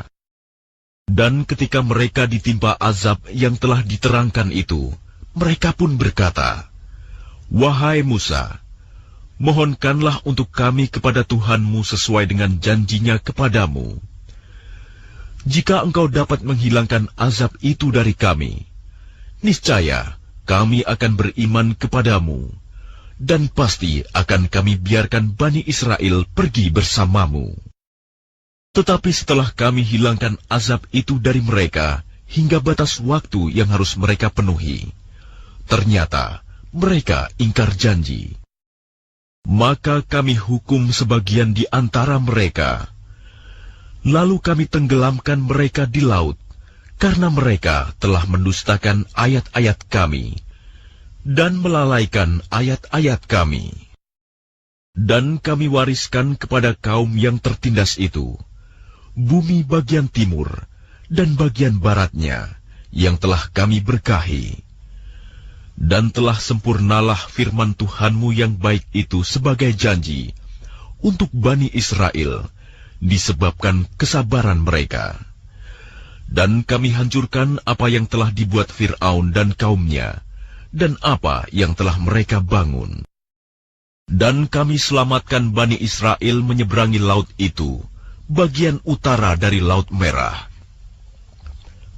Dan ketika mereka ditimpa azab yang telah diterangkan itu, mereka pun berkata, "Wahai Musa, mohonkanlah untuk kami kepada Tuhanmu sesuai dengan janjinya kepadamu. Jika engkau dapat menghilangkan azab itu dari kami, niscaya kami akan beriman kepadamu, dan pasti akan kami biarkan Bani Israel pergi bersamamu." Tetapi setelah kami hilangkan azab itu dari mereka hingga batas waktu yang harus mereka penuhi, ternyata mereka ingkar janji. Maka kami hukum sebagian di antara mereka, lalu kami tenggelamkan mereka di laut, karena mereka telah mendustakan ayat-ayat kami dan melalaikan ayat-ayat kami. Dan kami wariskan kepada kaum yang tertindas itu bumi bagian timur dan bagian baratnya yang telah kami berkahi. Dan telah sempurnalah firman Tuhanmu yang baik itu sebagai janji untuk Bani Israel disebabkan kesabaran mereka. Dan kami hancurkan apa yang telah dibuat Fir'aun dan kaumnya, dan apa yang telah mereka bangun. Dan kami selamatkan Bani Israel menyeberangi laut itu, bagian utara dari Laut Merah.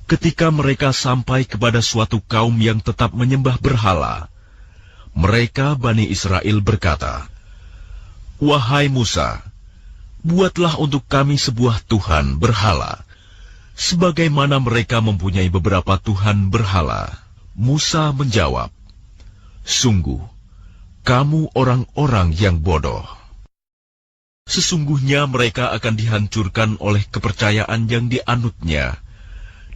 Ketika mereka sampai kepada suatu kaum yang tetap menyembah berhala, mereka Bani Israel berkata, "Wahai Musa, buatlah untuk kami sebuah Tuhan berhala, sebagaimana mereka mempunyai beberapa Tuhan berhala." Musa menjawab, "Sungguh, kamu orang-orang yang bodoh. Sesungguhnya mereka akan dihancurkan oleh kepercayaan yang dianutnya,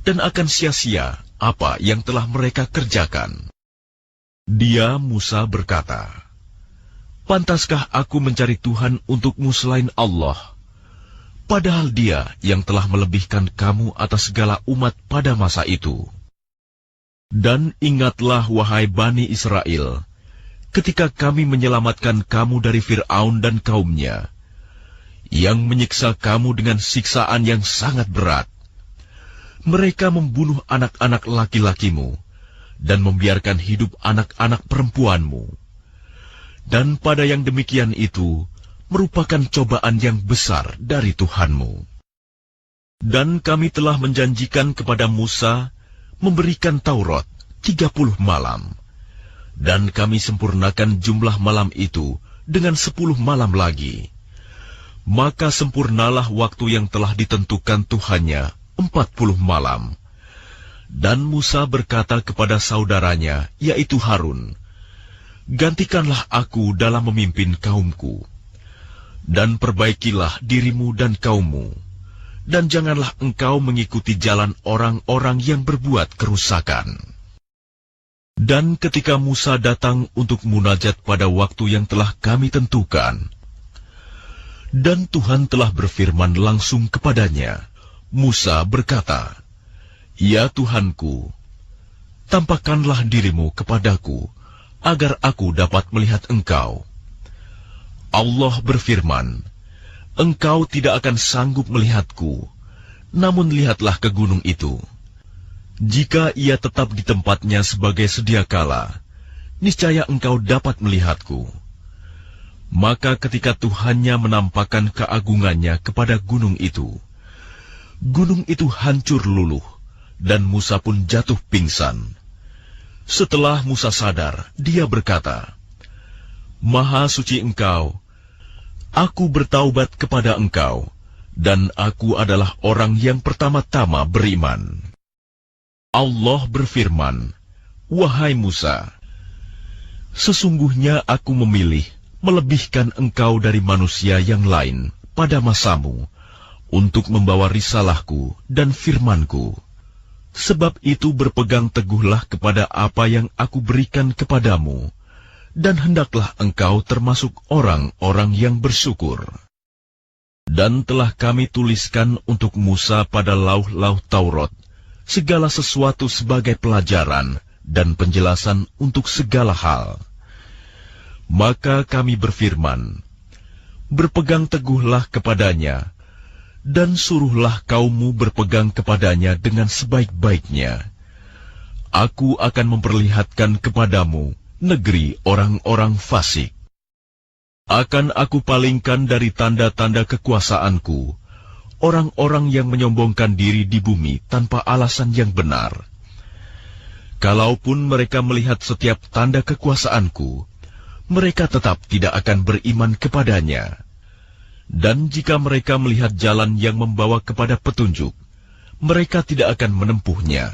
dan akan sia-sia apa yang telah mereka kerjakan." Dia, Musa, berkata, "Pantaskah aku mencari Tuhan untukmu selain Allah, padahal Dia yang telah melebihkan kamu atas segala umat pada masa itu? Dan ingatlah, wahai Bani Israel, ketika kami menyelamatkan kamu dari Fir'aun dan kaumnya, yang menyiksa kamu dengan siksaan yang sangat berat. Mereka membunuh anak-anak laki-lakimu, dan membiarkan hidup anak-anak perempuanmu. Dan pada yang demikian itu, merupakan cobaan yang besar dari Tuhanmu. Dan kami telah menjanjikan kepada Musa, memberikan Taurat 30 malam. Dan kami sempurnakan jumlah malam itu dengan 10 malam lagi. Maka sempurnalah waktu yang telah ditentukan Tuhannya 40 malam. Dan Musa berkata kepada saudaranya, yaitu Harun, "Gantikanlah aku dalam memimpin kaumku, dan perbaikilah dirimu dan kaummu, dan janganlah engkau mengikuti jalan orang-orang yang berbuat kerusakan." Dan ketika Musa datang untuk munajat pada waktu yang telah kami tentukan, dan Tuhan telah berfirman langsung kepadanya, Musa berkata, "Ya Tuhanku, tampakkanlah dirimu kepadaku, agar aku dapat melihat Engkau." Allah berfirman, "Engkau tidak akan sanggup melihatku, namun lihatlah ke gunung itu. Jika ia tetap di tempatnya sebagai sedia kala, niscaya engkau dapat melihatku." Maka ketika Tuhannya menampakkan keagungannya kepada gunung itu hancur luluh, dan Musa pun jatuh pingsan. Setelah Musa sadar, dia berkata, "Maha suci Engkau, aku bertaubat kepada Engkau, dan aku adalah orang yang pertama-tama beriman." Allah berfirman, "Wahai Musa, sesungguhnya aku memilih melebihkan engkau dari manusia yang lain pada masamu, untuk membawa risalahku dan firmanku. Sebab itu berpegang teguhlah kepada apa yang aku berikan kepadamu, dan hendaklah engkau termasuk orang-orang yang bersyukur." Dan telah kami tuliskan untuk Musa pada lauh-lauh Taurat segala sesuatu sebagai pelajaran dan penjelasan untuk segala hal. Maka kami berfirman, "Berpegang teguhlah kepadanya, dan suruhlah kaummu berpegang kepadanya dengan sebaik-baiknya. Aku akan memperlihatkan kepadamu negeri orang-orang fasik. Akan aku palingkan dari tanda-tanda kekuasaanku orang-orang yang menyombongkan diri di bumi tanpa alasan yang benar. Kalaupun mereka melihat setiap tanda kekuasaanku, mereka tetap tidak akan beriman kepadanya. Dan jika mereka melihat jalan yang membawa kepada petunjuk, mereka tidak akan menempuhnya.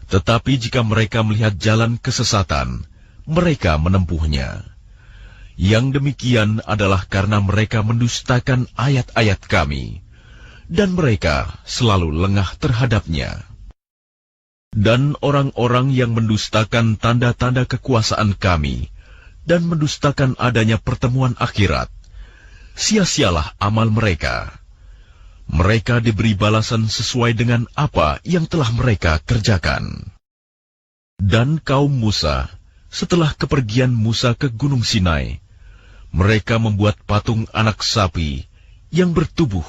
Tetapi jika mereka melihat jalan kesesatan, mereka menempuhnya. Yang demikian adalah karena mereka mendustakan ayat-ayat kami, dan mereka selalu lengah terhadapnya. Dan orang-orang yang mendustakan tanda-tanda kekuasaan kami, dan mendustakan adanya pertemuan akhirat, sia-sialah amal mereka. Mereka diberi balasan sesuai dengan apa yang telah mereka kerjakan. Dan kaum Musa, setelah kepergian Musa ke Gunung Sinai, mereka membuat patung anak sapi yang bertubuh,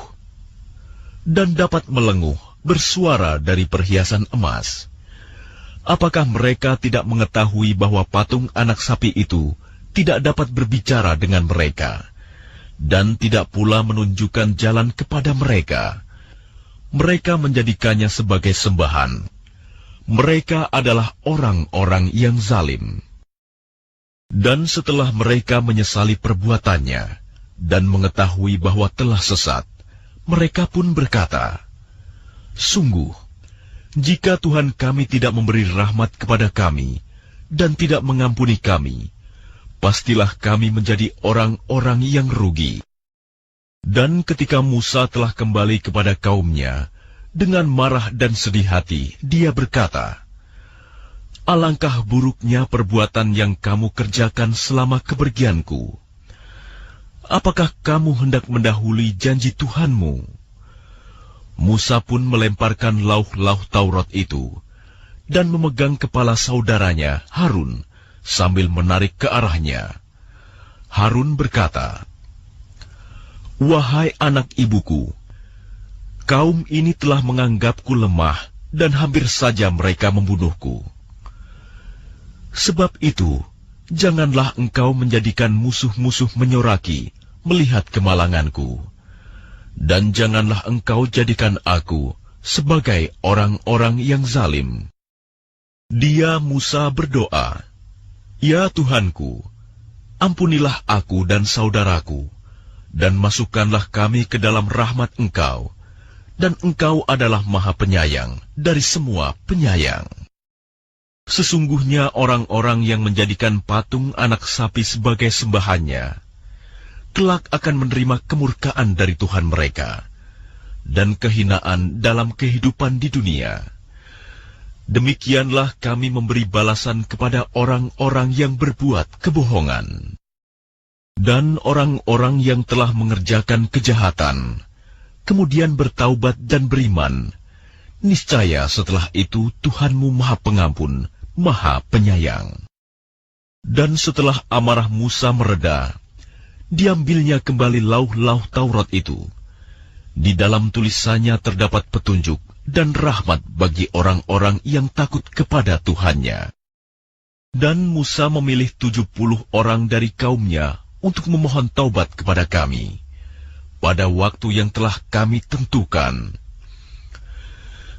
dan dapat melenguh bersuara dari perhiasan emas. Apakah mereka tidak mengetahui bahwa patung anak sapi itu tidak dapat berbicara dengan mereka, dan tidak pula menunjukkan jalan kepada mereka? Mereka menjadikannya sebagai sembahan. Mereka adalah orang-orang yang zalim. Dan setelah mereka menyesali perbuatannya dan mengetahui bahwa telah sesat, mereka pun berkata, "Sungguh, jika Tuhan kami tidak memberi rahmat kepada kami dan tidak mengampuni kami, pastilah kami menjadi orang-orang yang rugi." Dan ketika Musa telah kembali kepada kaumnya, dengan marah dan sedih hati, dia berkata, "Alangkah buruknya perbuatan yang kamu kerjakan selama kepergianku. Apakah kamu hendak mendahului janji Tuhanmu?" Musa pun melemparkan lauh-lauh Taurat itu dan memegang kepala saudaranya Harun sambil menarik ke arahnya. Harun berkata, "Wahai anak ibuku, kaum ini telah menganggapku lemah dan hampir saja mereka membunuhku. Sebab itu, janganlah engkau menjadikan musuh-musuh menyoraki melihat kemalanganku. Dan janganlah engkau jadikan aku sebagai orang-orang yang zalim." Dia Musa berdoa, "Ya Tuhanku, ampunilah aku dan saudaraku, dan masukkanlah kami ke dalam rahmat Engkau, dan Engkau adalah Maha Penyayang dari semua penyayang." Sesungguhnya orang-orang yang menjadikan patung anak sapi sebagai sembahannya kelak akan menerima kemurkaan dari Tuhan mereka dan kehinaan dalam kehidupan di dunia. Demikianlah kami memberi balasan kepada orang-orang yang berbuat kebohongan. Dan orang-orang yang telah mengerjakan kejahatan, kemudian bertaubat dan beriman, niscaya setelah itu Tuhanmu Maha Pengampun, Maha Penyayang. Dan setelah amarah Musa mereda, diambilnya kembali lauh-lauh Taurat itu. Di dalam tulisannya terdapat petunjuk dan rahmat bagi orang-orang yang takut kepada Tuhannya. Dan Musa memilih 70 orang dari kaumnya untuk memohon taubat kepada kami pada waktu yang telah kami tentukan.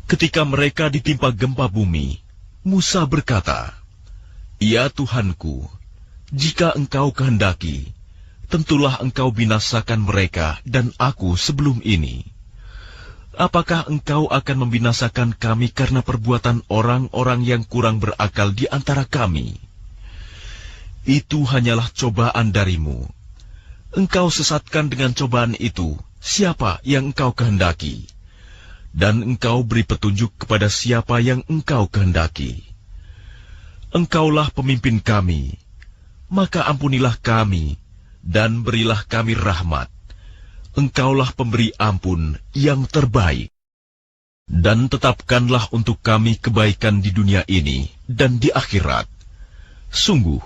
Ketika mereka ditimpa gempa bumi, Musa berkata, "Ya Tuhanku, jika Engkau kehendaki, tentulah Engkau binasakan mereka dan aku sebelum ini. Apakah Engkau akan membinasakan kami karena perbuatan orang-orang yang kurang berakal di antara kami? Itu hanyalah cobaan darimu. Engkau sesatkan dengan cobaan itu siapa yang Engkau kehendaki, dan Engkau beri petunjuk kepada siapa yang Engkau kehendaki. Engkaulah pemimpin kami, maka ampunilah kami, dan berilah kami rahmat. Engkaulah pemberi ampun yang terbaik. Dan tetapkanlah untuk kami kebaikan di dunia ini dan di akhirat. Sungguh,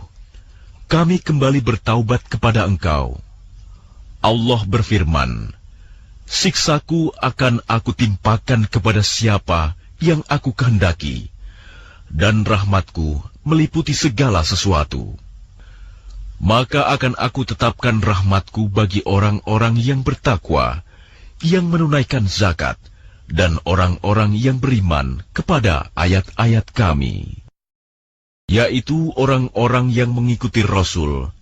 kami kembali bertaubat kepada Engkau." Allah berfirman, "Siksaku akan aku timpakan kepada siapa yang aku kehendaki, dan rahmatku meliputi segala sesuatu. Maka akan aku tetapkan rahmatku bagi orang-orang yang bertakwa, yang menunaikan zakat, dan orang-orang yang beriman kepada ayat-ayat kami, yaitu orang-orang yang mengikuti Rasul,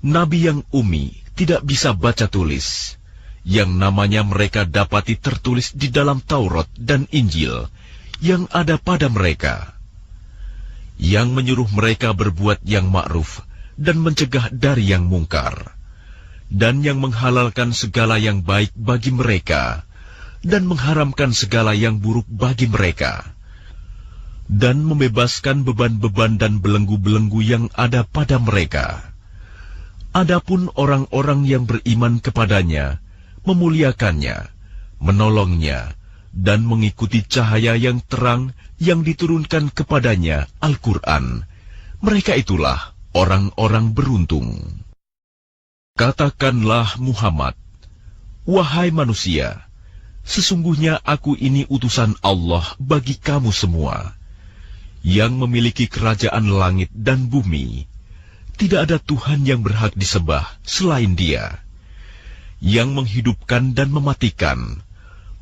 Nabi yang ummi, tidak bisa baca tulis, yang namanya mereka dapati tertulis di dalam Taurat dan Injil yang ada pada mereka, yang menyuruh mereka berbuat yang ma'ruf dan mencegah dari yang mungkar, dan yang menghalalkan segala yang baik bagi mereka, dan mengharamkan segala yang buruk bagi mereka, dan membebaskan beban-beban dan belenggu-belenggu yang ada pada mereka. Adapun orang-orang yang beriman kepadanya, memuliakannya, menolongnya, dan mengikuti cahaya yang terang yang diturunkan kepadanya, Al-Quran, mereka itulah orang-orang beruntung. Katakanlah Muhammad, Wahai manusia, sesungguhnya aku ini utusan Allah bagi kamu semua, yang memiliki kerajaan langit dan bumi. Tidak ada Tuhan yang berhak disembah selain Dia, yang menghidupkan dan mematikan.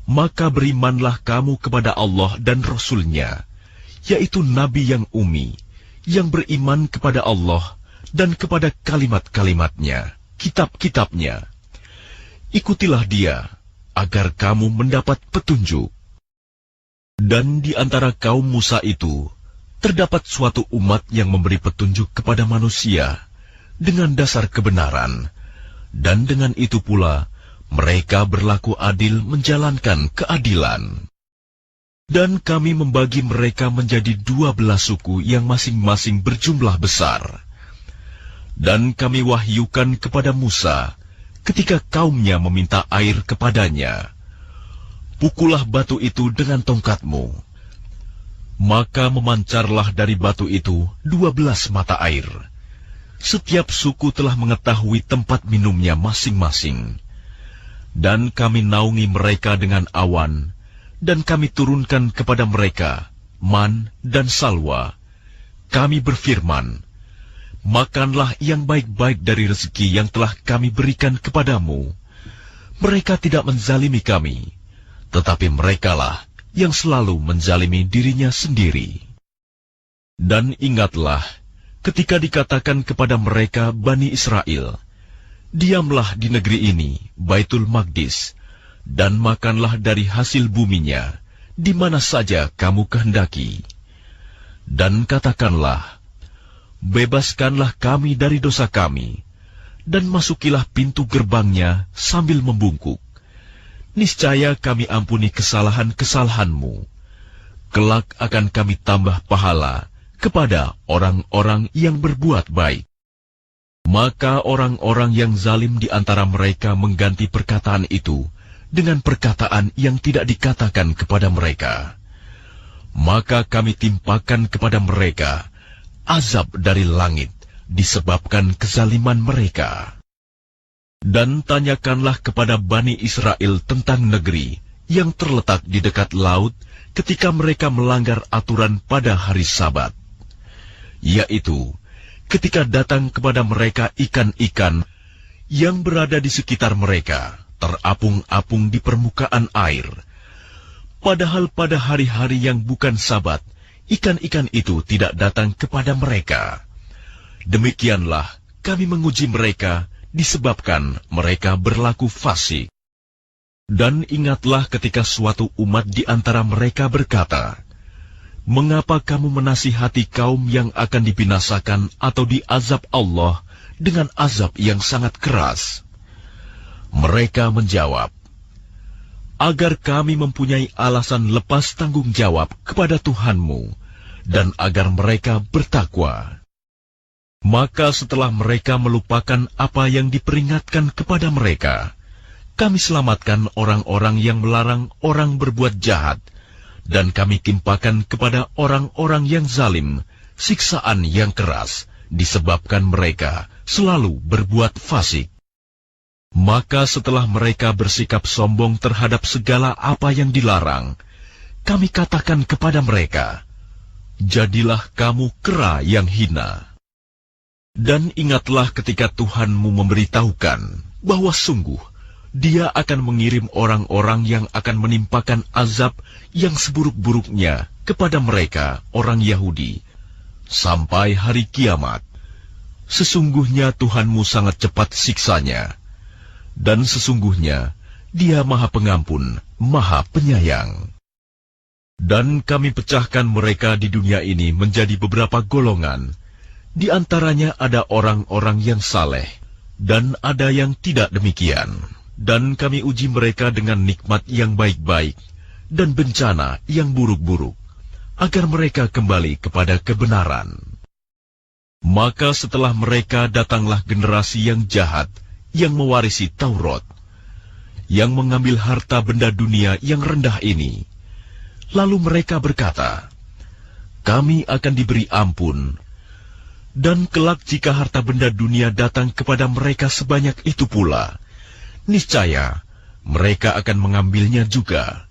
Maka berimanlah kamu kepada Allah dan Rasul-Nya, yaitu Nabi yang ummi, yang beriman kepada Allah dan kepada kalimat-kalimatnya, kitab-kitabnya. Ikutilah Dia, agar kamu mendapat petunjuk. Dan di antara kaum Musa itu, terdapat suatu umat yang memberi petunjuk kepada manusia dengan dasar kebenaran, dan dengan itu pula mereka berlaku adil menjalankan keadilan. Dan kami membagi mereka menjadi 12 suku yang masing-masing berjumlah besar. Dan kami wahyukan kepada Musa ketika kaumnya meminta air kepadanya, pukullah batu itu dengan tongkatmu. Maka memancarlah dari batu itu 12 mata air. Setiap suku telah mengetahui tempat minumnya masing-masing. Dan kami naungi mereka dengan awan, dan kami turunkan kepada mereka man dan salwa. Kami berfirman, makanlah yang baik-baik dari rezeki yang telah kami berikan kepadamu. Mereka tidak menzalimi kami, tetapi merekalah yang selalu menzalimi dirinya sendiri. Dan ingatlah, ketika dikatakan kepada mereka Bani Israel, diamlah di negeri ini, Baitul Maqdis, dan makanlah dari hasil buminya, di mana saja kamu kehendaki. Dan katakanlah, bebaskanlah kami dari dosa kami, dan masukilah pintu gerbangnya sambil membungkuk. Niscaya kami ampuni kesalahan-kesalahanmu. Kelak akan kami tambah pahala kepada orang-orang yang berbuat baik. Maka orang-orang yang zalim di antara mereka mengganti perkataan itu dengan perkataan yang tidak dikatakan kepada mereka. Maka kami timpakan kepada mereka azab dari langit disebabkan kezaliman mereka. Dan tanyakanlah kepada Bani Israel tentang negeri yang terletak di dekat laut ketika mereka melanggar aturan pada hari Sabat, yaitu ketika datang kepada mereka ikan-ikan yang berada di sekitar mereka, terapung-apung di permukaan air. Padahal pada hari-hari yang bukan Sabat, ikan-ikan itu tidak datang kepada mereka. Demikianlah kami menguji mereka disebabkan mereka berlaku fasik. Dan ingatlah ketika suatu umat di antara mereka berkata, mengapa kamu menasihati kaum yang akan dibinasakan atau diazab Allah dengan azab yang sangat keras? Mereka menjawab, agar kami mempunyai alasan lepas tanggung jawab kepada Tuhanmu, dan agar mereka bertakwa. Maka setelah mereka melupakan apa yang diperingatkan kepada mereka, kami selamatkan orang-orang yang melarang orang berbuat jahat, dan kami timpakan kepada orang-orang yang zalim siksaan yang keras, disebabkan mereka selalu berbuat fasik. Maka setelah mereka bersikap sombong terhadap segala apa yang dilarang, kami katakan kepada mereka, jadilah kamu kera yang hina. Dan ingatlah ketika Tuhanmu memberitahukan bahwa sungguh Dia akan mengirim orang-orang yang akan menimpakan azab yang seburuk-buruknya kepada mereka, orang Yahudi, sampai hari kiamat. Sesungguhnya Tuhanmu sangat cepat siksanya, dan sesungguhnya Dia Maha Pengampun, Maha Penyayang. Dan kami pecahkan mereka di dunia ini menjadi beberapa golongan. Di antaranya ada orang-orang yang saleh, dan ada yang tidak demikian. Dan kami uji mereka dengan nikmat yang baik-baik dan bencana yang buruk-buruk, agar mereka kembali kepada kebenaran. Maka setelah mereka datanglah generasi yang jahat, yang mewarisi Taurat, yang mengambil harta benda dunia yang rendah ini. Lalu mereka berkata, kami akan diberi ampun. Dan kelak jika harta benda dunia datang kepada mereka sebanyak itu pula, niscaya mereka akan mengambilnya juga.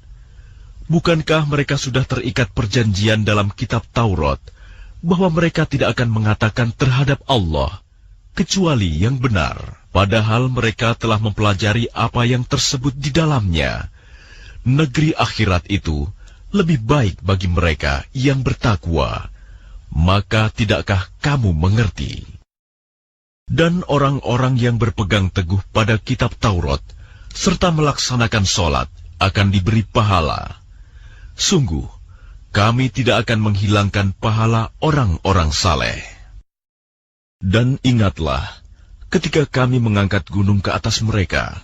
Bukankah mereka sudah terikat perjanjian dalam kitab Taurat, bahwa mereka tidak akan mengatakan terhadap Allah, kecuali yang benar, padahal mereka telah mempelajari apa yang tersebut di dalamnya. Negeri akhirat itu lebih baik bagi mereka yang bertakwa. Maka tidakkah kamu mengerti? Dan orang-orang yang berpegang teguh pada kitab Taurat, serta melaksanakan sholat, akan diberi pahala. Sungguh, kami tidak akan menghilangkan pahala orang-orang saleh. Dan ingatlah, ketika kami mengangkat gunung ke atas mereka,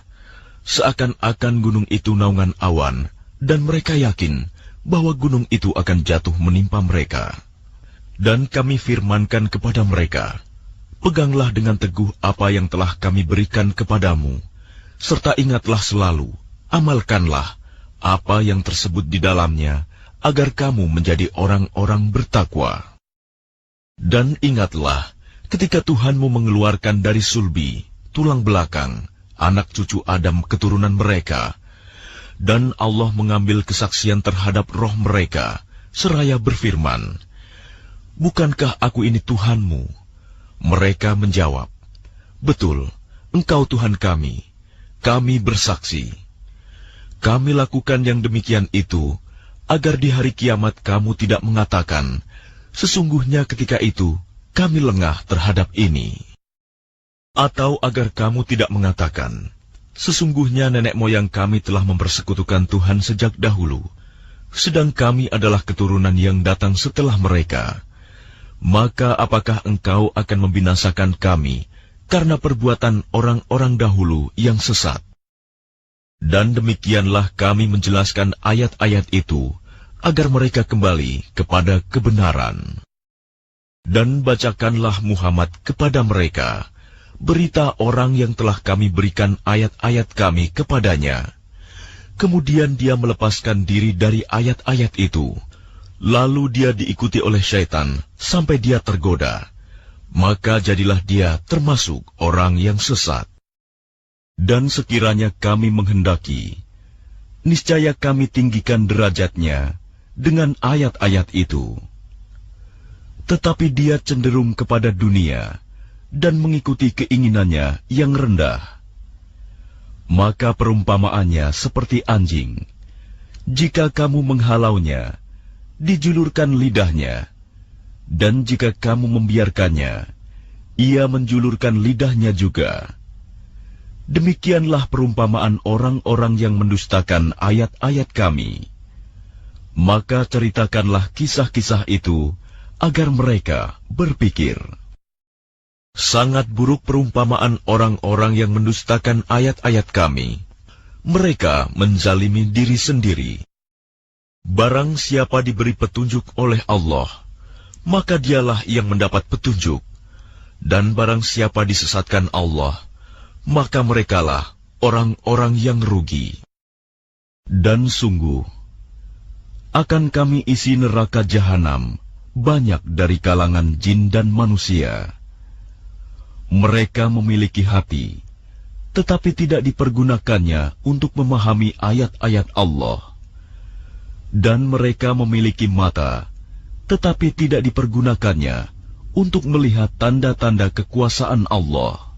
seakan-akan gunung itu naungan awan, dan mereka yakin bahwa gunung itu akan jatuh menimpa mereka. Dan kami firmankan kepada mereka, peganglah dengan teguh apa yang telah kami berikan kepadamu, serta ingatlah selalu, amalkanlah apa yang tersebut di dalamnya, agar kamu menjadi orang-orang bertakwa. Dan ingatlah, ketika Tuhanmu mengeluarkan dari sulbi, tulang belakang, anak cucu Adam keturunan mereka, dan Allah mengambil kesaksian terhadap roh mereka, seraya berfirman, bukankah aku ini Tuhanmu? Mereka menjawab, betul, engkau Tuhan kami bersaksi. Kami lakukan yang demikian itu, agar di hari kiamat kamu tidak mengatakan, sesungguhnya ketika itu kami lengah terhadap ini. Atau agar kamu tidak mengatakan, sesungguhnya nenek moyang kami telah mempersekutukan Tuhan sejak dahulu, sedang kami adalah keturunan yang datang setelah mereka. Maka apakah engkau akan membinasakan kami karena perbuatan orang-orang dahulu yang sesat? Dan demikianlah kami menjelaskan ayat-ayat itu, agar mereka kembali kepada kebenaran. Dan bacakanlah Muhammad kepada mereka berita orang yang telah kami berikan ayat-ayat kami kepadanya. Kemudian dia melepaskan diri dari ayat-ayat itu, lalu dia diikuti oleh syaitan sampai dia tergoda. Maka jadilah dia termasuk orang yang sesat. Dan sekiranya kami menghendaki, niscaya kami tinggikan derajatnya dengan ayat-ayat itu. Tetapi dia cenderung kepada dunia dan mengikuti keinginannya yang rendah. Maka perumpamaannya seperti anjing. Jika kamu menghalaunya, dijulurkan lidahnya, dan jika kamu membiarkannya, ia menjulurkan lidahnya juga. Demikianlah perumpamaan orang-orang yang mendustakan ayat-ayat kami. Maka ceritakanlah kisah-kisah itu, agar mereka berpikir. Sangat buruk perumpamaan orang-orang yang mendustakan ayat-ayat kami. Mereka menzalimi diri sendiri. Barang siapa diberi petunjuk oleh Allah, maka dialah yang mendapat petunjuk. Dan barang siapa disesatkan Allah, maka merekalah orang-orang yang rugi. Dan sungguh, akan kami isi neraka jahanam banyak dari kalangan jin dan manusia. Mereka memiliki hati, tetapi tidak dipergunakannya untuk memahami ayat-ayat Allah. Dan mereka memiliki mata, tetapi tidak dipergunakannya untuk melihat tanda-tanda kekuasaan Allah.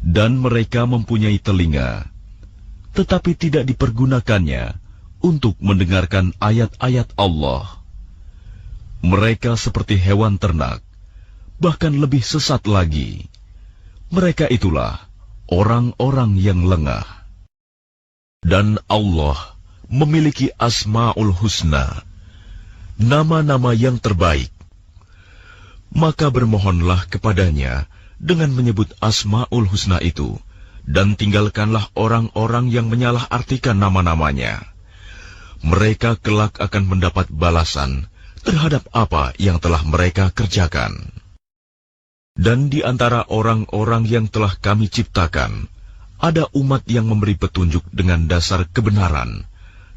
Dan mereka mempunyai telinga, tetapi tidak dipergunakannya untuk mendengarkan ayat-ayat Allah. Mereka seperti hewan ternak, bahkan lebih sesat lagi. Mereka itulah orang-orang yang lengah. Dan Allah memiliki Asma'ul Husna, nama-nama yang terbaik. Maka bermohonlah kepadanya dengan menyebut Asma'ul Husna itu, dan tinggalkanlah orang-orang yang menyalah-artikan nama-namanya. Mereka kelak akan mendapat balasan terhadap apa yang telah mereka kerjakan. Dan di antara orang-orang yang telah kami ciptakan, ada umat yang memberi petunjuk dengan dasar kebenaran,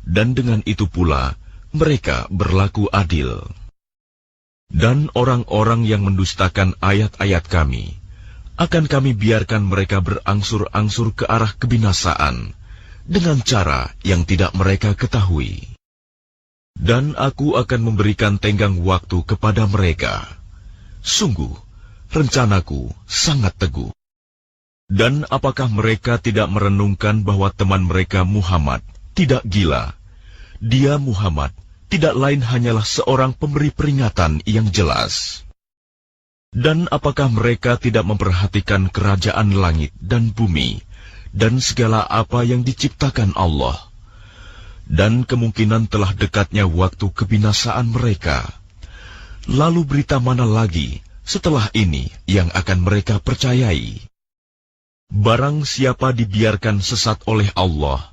dan dengan itu pula mereka berlaku adil. Dan orang-orang yang mendustakan ayat-ayat kami, akan kami biarkan mereka berangsur-angsur ke arah kebinasaan, dengan cara yang tidak mereka ketahui. Dan aku akan memberikan tenggang waktu kepada mereka. Sungguh, rencanaku sangat teguh. Dan apakah mereka tidak merenungkan bahwa teman mereka Muhammad tidak gila? Dia Muhammad tidak lain hanyalah seorang pemberi peringatan yang jelas. Dan apakah mereka tidak memperhatikan kerajaan langit dan bumi, dan segala apa yang diciptakan Allah? Dan kemungkinan telah dekatnya waktu kebinasaan mereka. Lalu berita mana lagi setelah ini yang akan mereka percayai? Barang siapa dibiarkan sesat oleh Allah,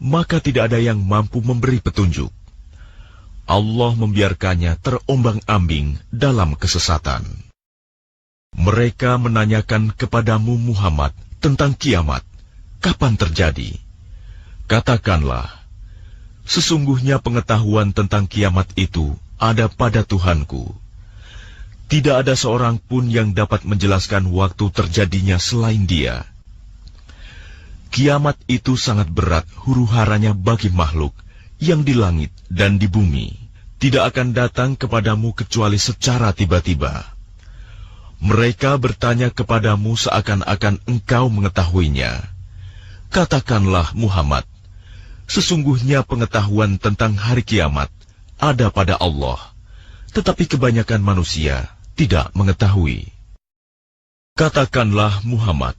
maka tidak ada yang mampu memberi petunjuk. Allah membiarkannya terombang-ambing dalam kesesatan. Mereka menanyakan kepadamu Muhammad tentang kiamat, kapan terjadi? Katakanlah, sesungguhnya pengetahuan tentang kiamat itu ada pada Tuhanku. Tidak ada seorang pun yang dapat menjelaskan waktu terjadinya selain Dia. Kiamat itu sangat berat huru-haranya bagi makhluk yang di langit dan di bumi. Tidak akan datang kepadamu kecuali secara tiba-tiba. Mereka bertanya kepadamu seakan-akan engkau mengetahuinya. Katakanlah Muhammad, sesungguhnya pengetahuan tentang hari kiamat ada pada Allah, tetapi kebanyakan manusia tidak mengetahui. Katakanlah Muhammad,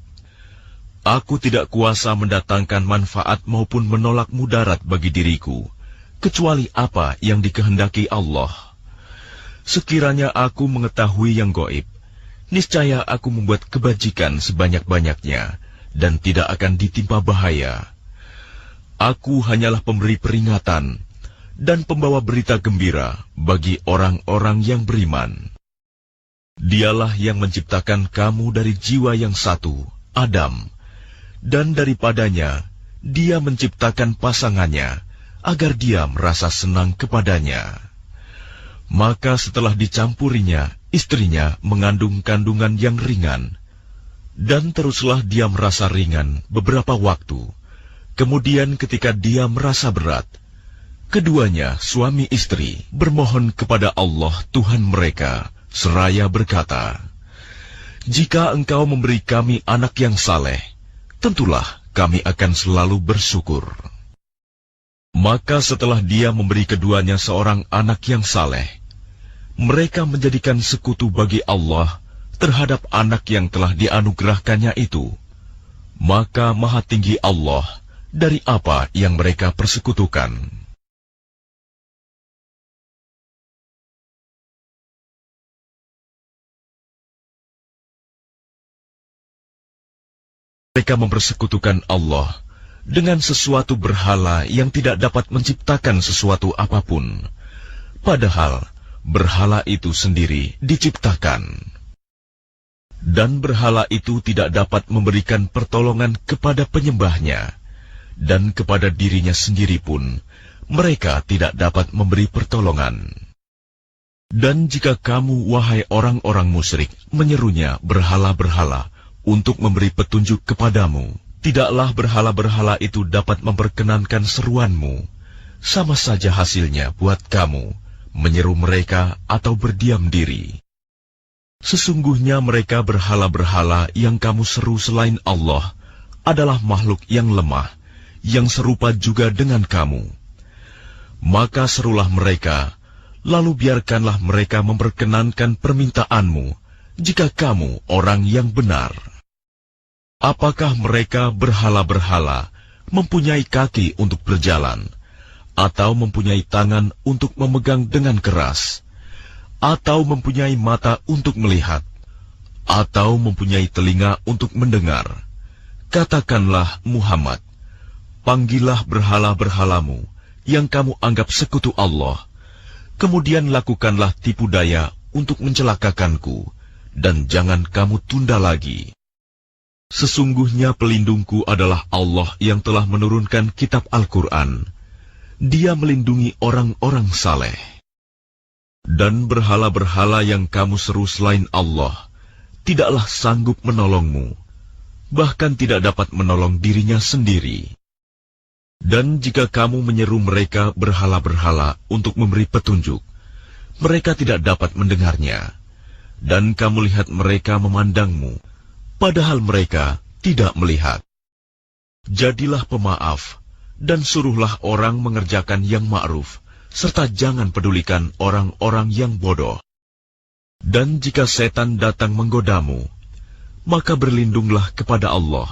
aku tidak kuasa mendatangkan manfaat maupun menolak mudarat bagi diriku, kecuali apa yang dikehendaki Allah. Sekiranya aku mengetahui yang gaib, niscaya aku membuat kebajikan sebanyak-banyaknya, dan tidak akan ditimpa bahaya. Aku hanyalah pemberi peringatan dan pembawa berita gembira bagi orang-orang yang beriman. Dialah yang menciptakan kamu dari jiwa yang satu, Adam, dan daripadanya Dia menciptakan pasangannya, agar dia merasa senang kepadanya. Maka setelah dicampurinya, istrinya mengandung kandungan yang ringan, dan teruslah dia merasa ringan beberapa waktu. Kemudian ketika dia merasa berat, keduanya suami istri bermohon kepada Allah Tuhan mereka, seraya berkata, "Jika Engkau memberi kami anak yang saleh, tentulah kami akan selalu bersyukur." Maka setelah dia memberi keduanya seorang anak yang saleh, mereka menjadikan sekutu bagi Allah terhadap anak yang telah dianugerahkannya itu. Maka Maha Tinggi Allah dari apa yang mereka persekutukan. Mereka mempersekutukan Allah dengan sesuatu berhala yang tidak dapat menciptakan sesuatu apapun, padahal berhala itu sendiri diciptakan. Dan berhala itu tidak dapat memberikan pertolongan kepada penyembahnya, dan kepada dirinya sendiri pun mereka tidak dapat memberi pertolongan. Dan jika kamu, wahai orang-orang musyrik, menyerunya berhala-berhala untuk memberi petunjuk kepadamu, tidaklah berhala-berhala itu dapat memperkenankan seruanmu. Sama saja hasilnya buat kamu menyeru mereka atau berdiam diri. Sesungguhnya mereka berhala-berhala yang kamu seru selain Allah adalah makhluk yang lemah, yang serupa juga dengan kamu. Maka serulah mereka, lalu biarkanlah mereka memperkenankan permintaanmu, jika kamu orang yang benar. Apakah mereka berhala-berhala mempunyai kaki untuk berjalan, atau mempunyai tangan untuk memegang dengan keras, atau mempunyai mata untuk melihat, atau mempunyai telinga untuk mendengar? Katakanlah Muhammad, panggillah berhala-berhalamu yang kamu anggap sekutu Allah, kemudian lakukanlah tipu daya untuk mencelakakanku, dan jangan kamu tunda lagi. Sesungguhnya pelindungku adalah Allah yang telah menurunkan kitab Al-Quran. Dia melindungi orang-orang saleh. Dan berhala-berhala yang kamu seru selain Allah tidaklah sanggup menolongmu, bahkan tidak dapat menolong dirinya sendiri. Dan jika kamu menyeru mereka berhala-berhala untuk memberi petunjuk, mereka tidak dapat mendengarnya. Dan kamu lihat mereka memandangmu, padahal mereka tidak melihat. Jadilah pemaaf, dan suruhlah orang mengerjakan yang ma'ruf, serta jangan pedulikan orang-orang yang bodoh. Dan jika setan datang menggodamu, maka berlindunglah kepada Allah.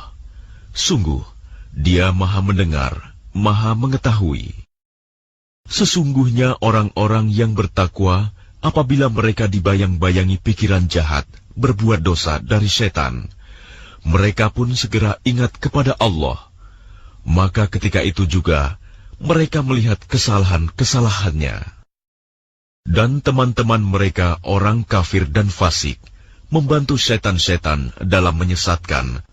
Sungguh, Dia Maha Mendengar, Maha Mengetahui. Sesungguhnya orang-orang yang bertakwa, apabila mereka dibayang-bayangi pikiran jahat, berbuat dosa dari setan, mereka pun segera ingat kepada Allah. Maka ketika itu juga, mereka melihat kesalahan-kesalahannya. Dan teman-teman mereka, orang kafir dan fasik, membantu setan-setan dalam menyesatkan,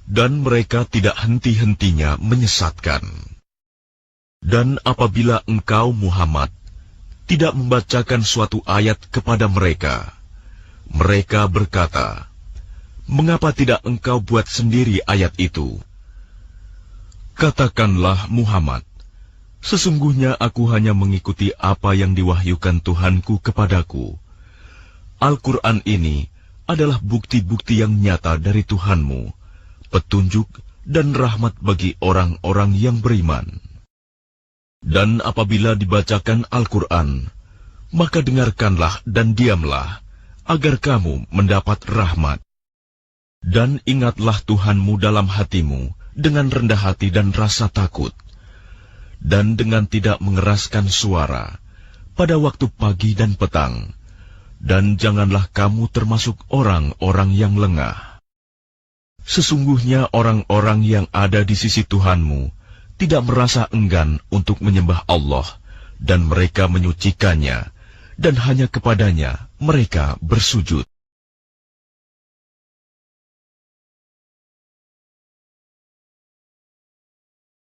dan mereka tidak henti-hentinya menyesatkan. Dan apabila engkau, Muhammad, tidak membacakan suatu ayat kepada mereka, mereka berkata, "Mengapa tidak engkau buat sendiri ayat itu?" Katakanlah, Muhammad, sesungguhnya aku hanya mengikuti apa yang diwahyukan Tuhanku kepadaku. Al-Quran ini adalah bukti-bukti yang nyata dari Tuhanmu, petunjuk dan rahmat bagi orang-orang yang beriman. Dan apabila dibacakan Al-Quran, maka dengarkanlah dan diamlah, agar kamu mendapat rahmat. Dan ingatlah Tuhanmu dalam hatimu, dengan rendah hati dan rasa takut, dan dengan tidak mengeraskan suara, pada waktu pagi dan petang, dan janganlah kamu termasuk orang-orang yang lengah. Sesungguhnya orang-orang yang ada di sisi Tuhanmu tidak merasa enggan untuk menyembah Allah, dan mereka menyucikannya, dan hanya kepadanya mereka bersujud.